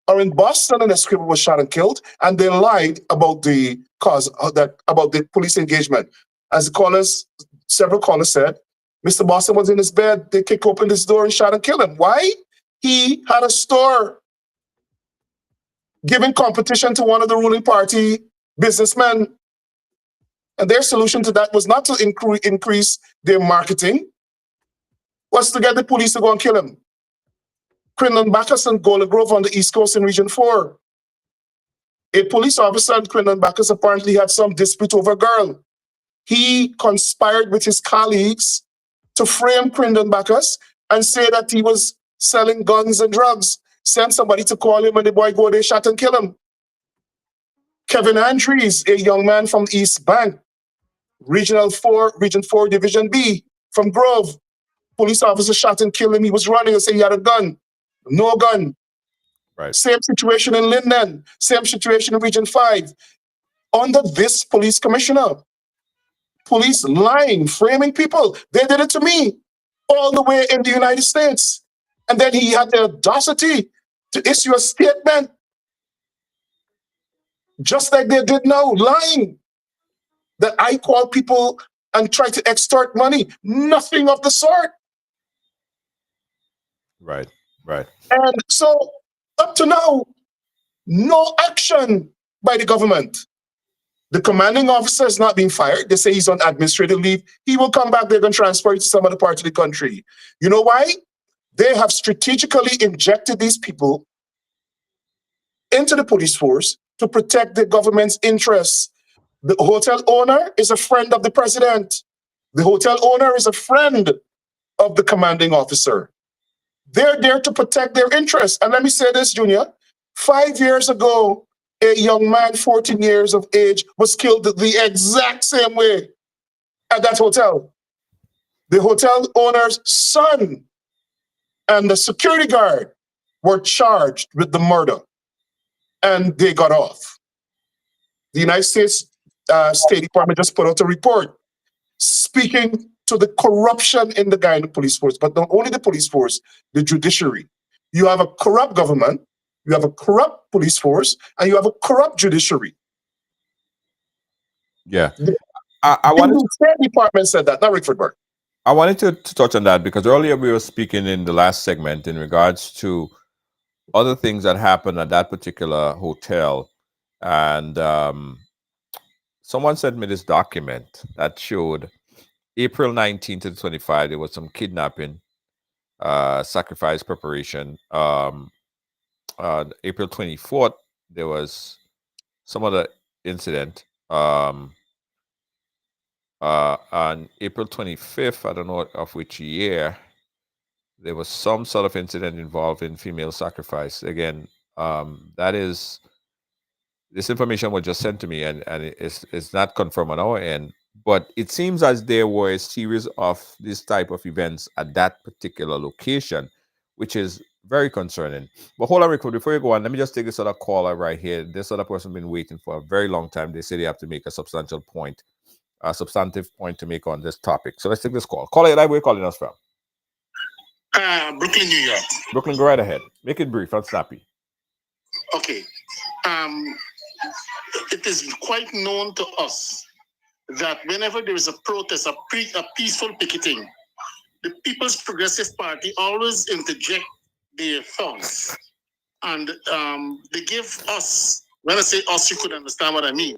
or in Boston, an escribor was shot and killed, and they lied about the cause about the police engagement. As several callers said, Mr. Boston was in his bed, they kicked open his door and shot and killed him. Why? He had a store giving competition to one of the ruling party businessmen. And their solution to that was not to increase their marketing, was to get the police to go and kill him. Quinlan Bacchus and Golden Grove on the East Coast in Region 4. A police officer in Quinlan Bacchus apparently had some dispute over a girl. He conspired with his colleagues to frame Quinlan Bacchus and say that he was selling guns and drugs. Sent somebody to call him, and the boy go there, shot and kill him. Kevin Andrews, a young man from East Bank, Region 4, Division B, from Grove. Police officer shot and killed him. He was running and said he had a gun. No gun. Right. Same situation in Linden. Same situation in Region 5. Under this police commissioner, police lying, framing people. They did it to me all the way in the United States. And then he had the audacity to issue a statement, just like they did now, lying that I call people and try to extort money. Nothing of the sort. Right, right. And so up to now, no action by the government. The commanding officer is not being fired. They say he's on administrative leave. He will come back. They're going to transfer it to some other part of the country. You know why? They have strategically injected these people into the police force to protect the government's interests. The hotel owner is a friend of the president. The hotel owner is a friend of the commanding officer. They're there to protect their interests. And let me say this, Junior. 5 years ago, a young man, 14 years of age, was killed the exact same way at that hotel. The hotel owner's son and the security guard were charged with the murder, and they got off. The United States State Department just put out a report speaking to the corruption in the Guyana police force, but not only the police force, the judiciary. You have a corrupt government, you have a corrupt police force, and you have a corrupt judiciary. Yeah. I wanted The State Department said that, not Rickford Burke. I wanted to touch on that because earlier we were speaking in the last segment in regards to other things that happened at that particular hotel. And someone sent me this document that showed April 19th to the 25th, there was some kidnapping, sacrifice preparation. April 24th, there was some other incident. On April 25th, I don't know of which year, there was some sort of incident involving female sacrifice. Again, this information was just sent to me, and it's not confirmed on our end. But it seems as there were a series of this type of events at that particular location, which is very concerning. But hold on, Rickford, before you go on, let me just take this other caller right here. This other person has been waiting for a very long time. They say they have to make a substantive point to make on this topic. So let's take this call. Caller, where are you calling us from? Brooklyn, New York. Brooklyn, go right ahead. Make it brief and snappy. Okay. It is quite known to us that whenever there is a protest, a peaceful picketing, the People's Progressive Party always interject their thoughts. And they give us, when I say us, you could understand what I mean,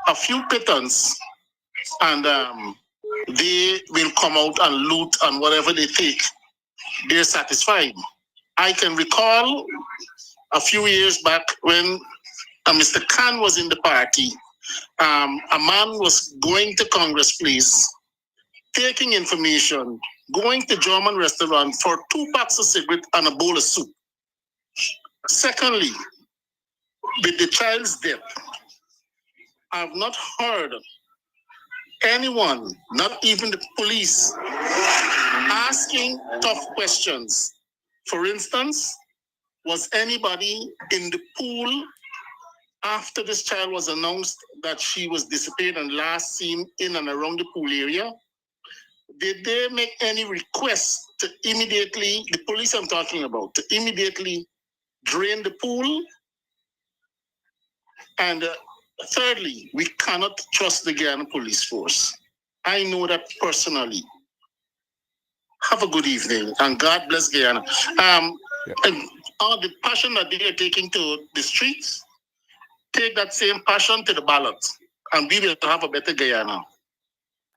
a few pittance, and they will come out and loot, and whatever they take, they're satisfied. I can recall a few years back when Mr. Khan was in the party, a man was going to Congress Place, taking information, going to German restaurant for 2 packs of cigarette and a bowl of soup. Secondly, with the child's death, I've not heard anyone, not even the police, asking tough questions. For instance, was anybody in the pool after this child was announced that she was disappeared and last seen in and around the pool area? Did they make any requests to immediately, the police I'm talking about, to immediately drain the pool? And thirdly, we cannot trust the Guyana police force. I know that personally. Have a good evening, and God bless Guyana. And all the passion that they are taking to the streets, take that same passion to the ballot, and we will have a better Guyana.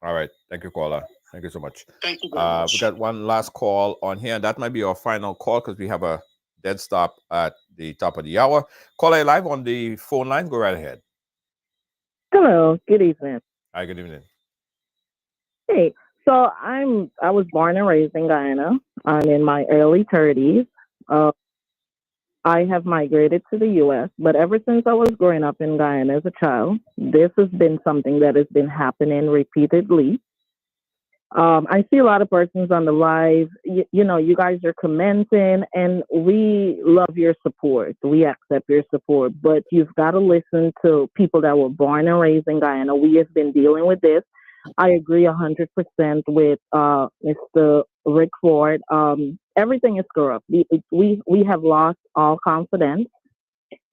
All right. Thank you, caller. Thank you so much. Thank you very much. We got one last call on here, and that might be our final call because we have a dead stop at the top of the hour. Caller live on the phone line. Go right ahead. Hello. Good evening. Hi. Good evening. Hey. So I was born and raised in Guyana. I'm in my early 30s. I have migrated to the U.S., but ever since I was growing up in Guyana as a child, this has been something that has been happening repeatedly. I see a lot of persons on the live, you know, you guys are commenting, and we love your support. We accept your support, but you've got to listen to people that were born and raised in Guyana. We have been dealing with this I agree 100% with Mr. Rickford. Everything is corrupt. We have lost all confidence.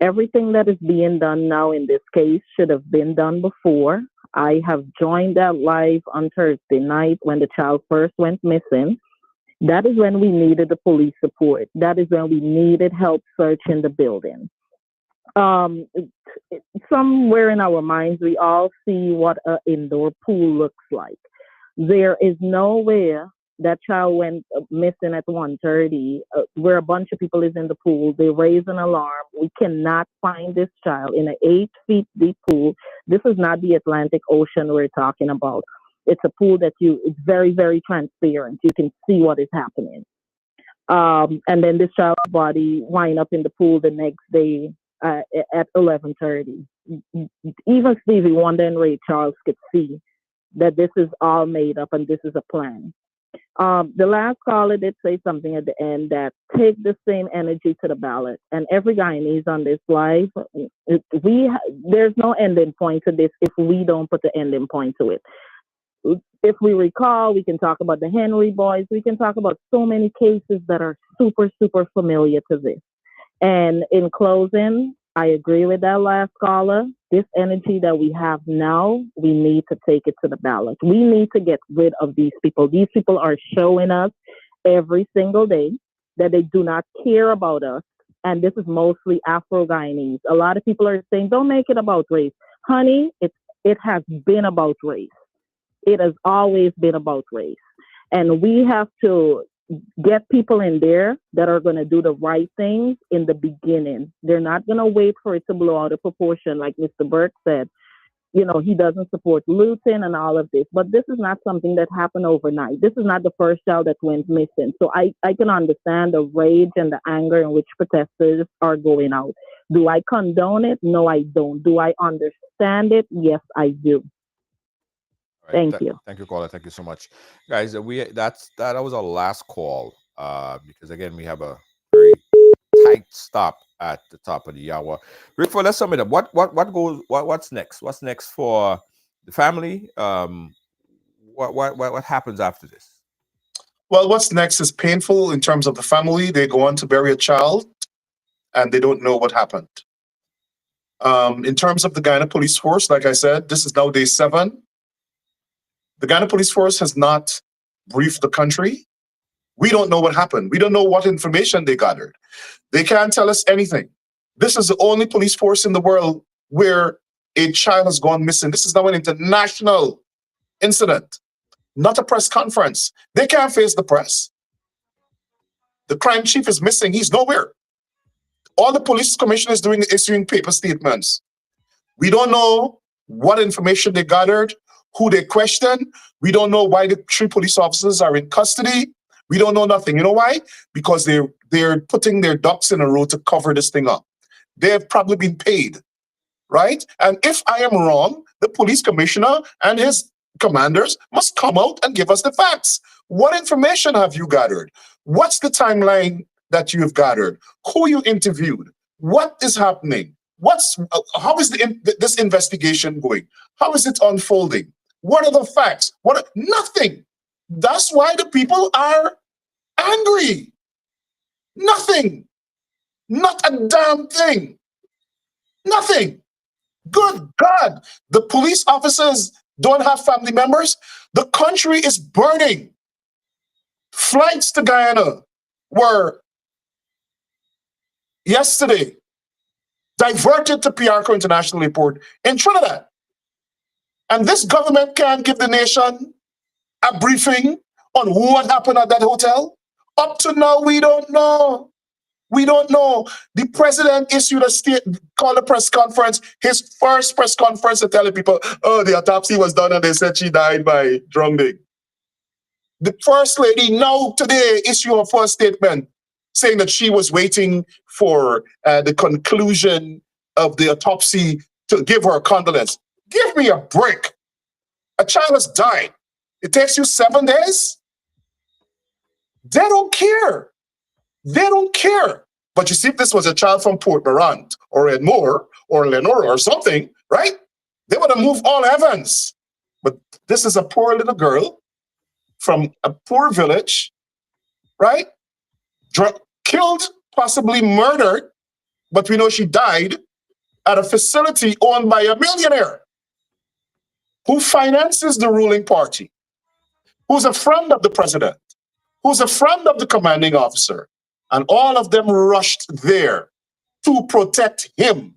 Everything that is being done now in this case should have been done before. I have joined that live on Thursday night when the child first went missing. That is when we needed the police support. That is when we needed help searching the building. Somewhere in our minds, we all see what an indoor pool looks like. There is nowhere that child went missing at 1:30, where a bunch of people is in the pool. They raise an alarm. We cannot find this child in an 8 feet deep pool. This is not the Atlantic Ocean we're talking about. It's a pool it's very, very transparent. You can see what is happening. And then this child's body wind up in the pool the next day at 11:30. Even Stevie Wonder and Ray Charles could see that this is all made up and this is a plan. The last caller did say something at the end that take the same energy to the ballot. And every Guyanese on this live, there's no ending point to this if we don't put the ending point to it. If we recall, we can talk about the Henry boys. We can talk about so many cases that are super, super familiar to this. And in closing, I agree with that last caller. This energy that we have now, we need to take it to the ballot. We need to get rid of these people. These people are showing us every single day that they do not care about us. And this is mostly Afro-Guyanese. A lot of people are saying, don't make it about race. Honey, it has been about race. It has always been about race. And we have to get people in there that are going to do the right things in the beginning. They're not going to wait for it to blow out of proportion. Like Mr. Burke said, he doesn't support looting and all of this. But this is not something that happened overnight. This is not the first child that went missing. So I can understand the rage and the anger in which protesters are going out. Do I condone it? No, I don't. Do I understand it? Yes, I do. Thank you. Thank you, caller. Thank you so much, guys. That was our last call. Because again, we have a very tight stop at the top of the hour. Rickford, let's sum it up. What's next? What's next for the family? What happens after this? Well, what's next is painful in terms of the family. They go on to bury a child, and they don't know what happened. In terms of the Guyana Police Force, like I said, this is now day 7. The Guyana Police Force has not briefed the country. We don't know what happened. We don't know what information they gathered. They can't tell us anything. This is the only police force in the world where a child has gone missing. This is now an international incident, not a press conference. They can't face the press. The crime chief is missing. He's nowhere. All the police commissioner is doing is issuing paper statements. We don't know what information they gathered, who they questioned. We don't know why the 3 police officers are in custody. We don't know nothing. You know why? Because they're putting their ducks in a row to cover this thing up. They have probably been paid, right? And if I am wrong, the police commissioner and his commanders must come out and give us the facts. What information have you gathered? What's the timeline that you have gathered? Who you interviewed? What is happening? How is this investigation going? How is it unfolding? What are the facts? Nothing. That's why the people are angry. Nothing. Not a damn thing. Nothing. Good God. The police officers don't have family members. The country is burning. Flights to Guyana were yesterday diverted to Piarco International Airport in Trinidad. And this government can't give the nation a briefing on what happened at that hotel. Up to now, we don't know. We don't know. The president issued called a press conference, his first press conference, to tell people, oh, the autopsy was done and they said she died by drowning. The first lady now today issued her first statement saying that she was waiting for the conclusion of the autopsy to give her a condolence. Give me a break. A child has died. It takes you 7 days? They don't care. They don't care. But you see, if this was a child from Port Morant or Edmore or Lenora or something, right? They would have moved all heavens. But this is a poor little girl from a poor village, right? Killed, possibly murdered, but we know she died at a facility owned by a millionaire who finances the ruling party, who's a friend of the president, who's a friend of the commanding officer. And all of them rushed there to protect him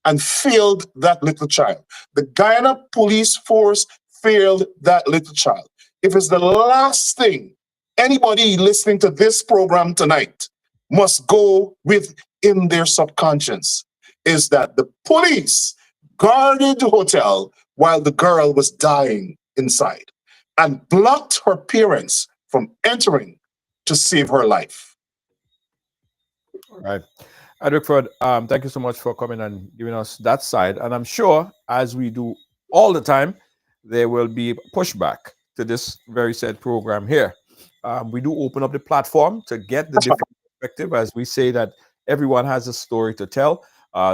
and failed that little child. The Guyana police force failed that little child. If it's the last thing anybody listening to this program tonight must go with in their subconscious, is that the police guarded the hotel while the girl was dying inside and blocked her parents from entering to save her life. All right. Rickford, thank you so much for coming and giving us that side. And I'm sure, as we do all the time, there will be pushback to this very said program here. We do open up the platform to get the different perspective, as we say that everyone has a story to tell.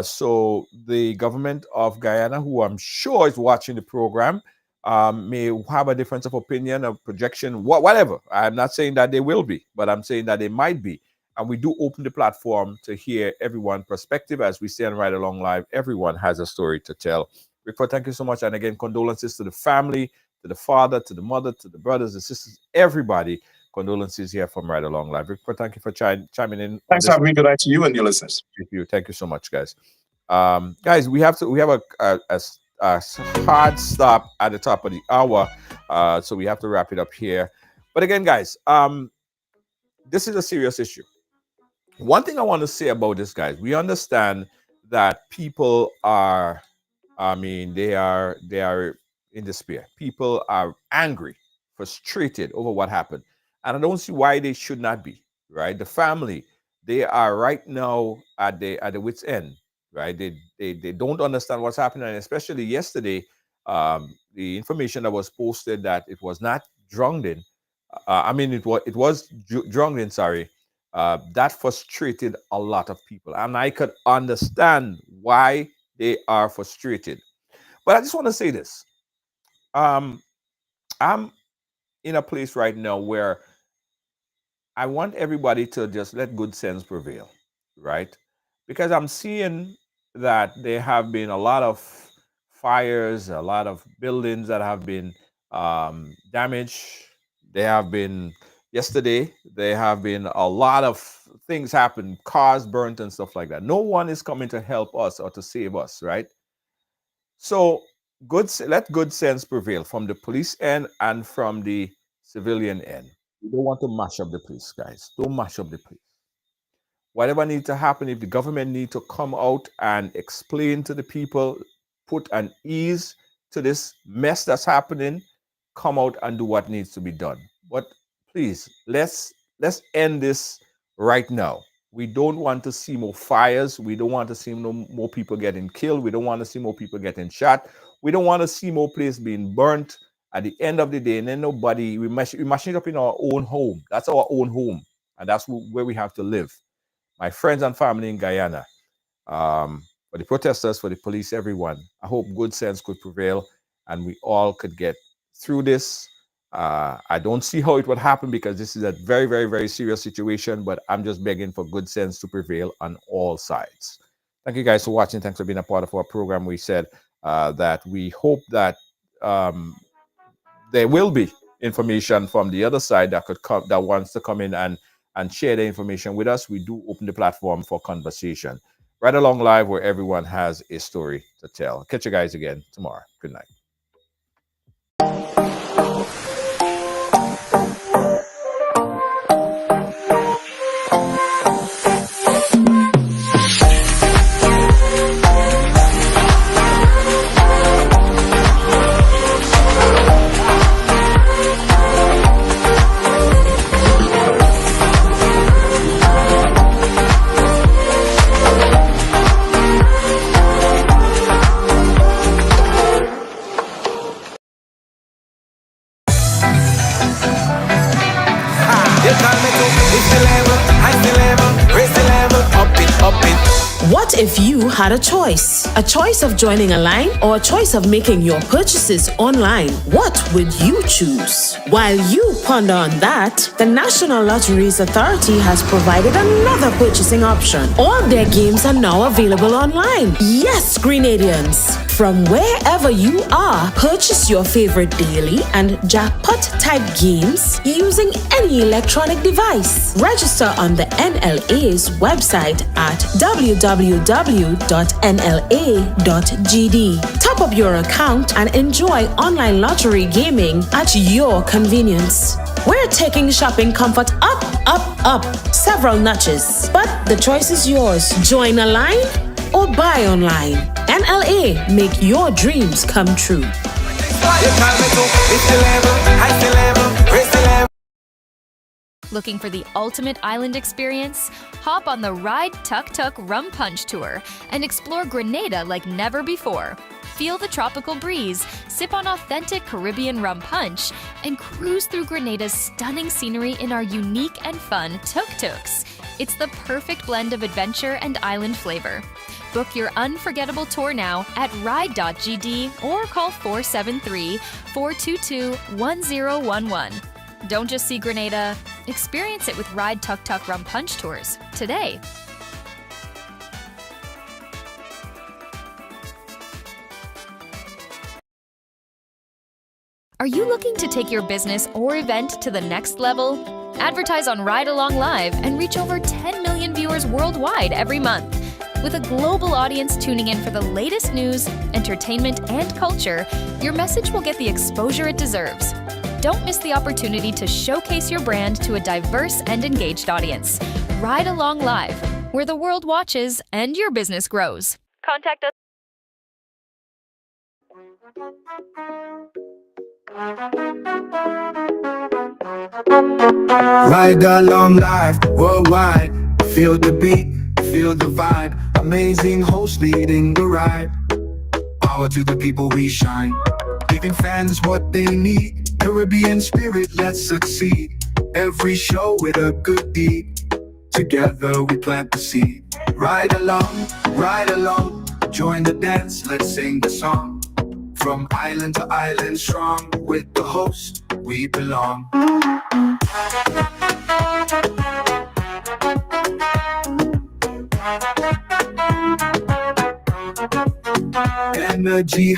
So the government of Guyana, who I'm sure is watching the program, may have a difference of opinion, of projection, whatever. I'm not saying that they will be, but I'm saying that they might be. And we do open the platform to hear everyone's perspective. As we say on Right Along Live, everyone has a story to tell. Rickford, thank you so much. And again, condolences to the family, to the father, to the mother, to the brothers, the sisters, everybody. Condolences here from Right Along Live. Rickford, thank you for chiming in. Thanks for having me. Good night to you and your listeners. Thank you so much, guys. Guys, we have a hard stop at the top of the hour, so we have to wrap it up here. But again, guys, this is a serious issue. One thing I want to say about this, guys, we understand that people are, they are in despair. People are angry, frustrated over what happened, and I don't see why they should not be. Right, the family, they are right now at the wit's end. Right, they don't understand what's happening, and especially yesterday, the information that was posted that it was not drowning. It was drowning. Sorry. That frustrated a lot of people, and I could understand why they are frustrated. But I just want to say this. I'm in a place right now where I want everybody to just let good sense prevail, right? Because I'm seeing that there have been a lot of fires, a lot of buildings that have been damaged. There have been yesterday, there have been a lot of things happen, cars burnt and stuff like that. No one is coming to help us or to save us, right? So let good sense prevail from the police end and from the civilian end. We don't want to mash up the police, guys. Don't mash up the police. Whatever needs to happen, if the government need to come out and explain to the people, put an ease to this mess that's happening, come out and do what needs to be done. But please, let's end this right now. We don't want to see more fires. We don't want to see more people getting killed. We don't want to see more people getting shot. We don't want to see more places being burnt at the end of the day. And then we mash it up in our own home. That's our own home. And that's where we have to live. My friends and family in Guyana, for the protesters, for the police, everyone, I hope good sense could prevail and we all could get through this. I don't see how it would happen because this is a very, very, very serious situation, but I'm just begging for good sense to prevail on all sides. Thank you guys for watching. Thanks for being a part of our program. We said that we hope that there will be information from the other side that could come, that wants to come in and share the information with us. We do open the platform for conversation. Right Along Live, where everyone has a story to tell. Catch you guys again tomorrow. Good night. if you had a choice? A choice of joining a line or a choice of making your purchases online? What would you choose? While you ponder on that, the National Lotteries Authority has provided another purchasing option. All their games are now available online. Yes, Grenadians! From wherever you are, purchase your favorite daily and jackpot type games using any electronic device. Register on the NLA's website at www.nla.gd. Top up your account and enjoy online lottery gaming at your convenience. We're taking shopping comfort up, up, up several notches. But the choice is yours. Join a line or buy online. NLA, make your dreams come true. Looking for the ultimate island experience? Hop on the Ride Tuk Tuk Rum Punch Tour and explore Grenada like never before. Feel the tropical breeze, sip on authentic Caribbean rum punch, and cruise through Grenada's stunning scenery in our unique and fun tuk-tuks. It's the perfect blend of adventure and island flavor. Book your unforgettable tour now at ride.gd or call 473-422-1011. Don't just see Grenada, experience it with Ride Tuk Tuk Rum Punch Tours today. Are you looking to take your business or event to the next level? Advertise on Ride Along Live and reach over 10 million viewers worldwide every month. With a global audience tuning in for the latest news, entertainment, and culture, your message will get the exposure it deserves. Don't miss the opportunity to showcase your brand to a diverse and engaged audience. Ride Along Live, where the world watches and your business grows. Contact us. Ride along live, worldwide. Feel the beat, feel the vibe. Amazing host leading the ride. Power to the people we shine. Giving fans what they need. Caribbean spirit, let's succeed. Every show with a good deed. Together we plant the seed. Ride along, join the dance, let's sing the song. From island to island strong, with the host we belong. Energy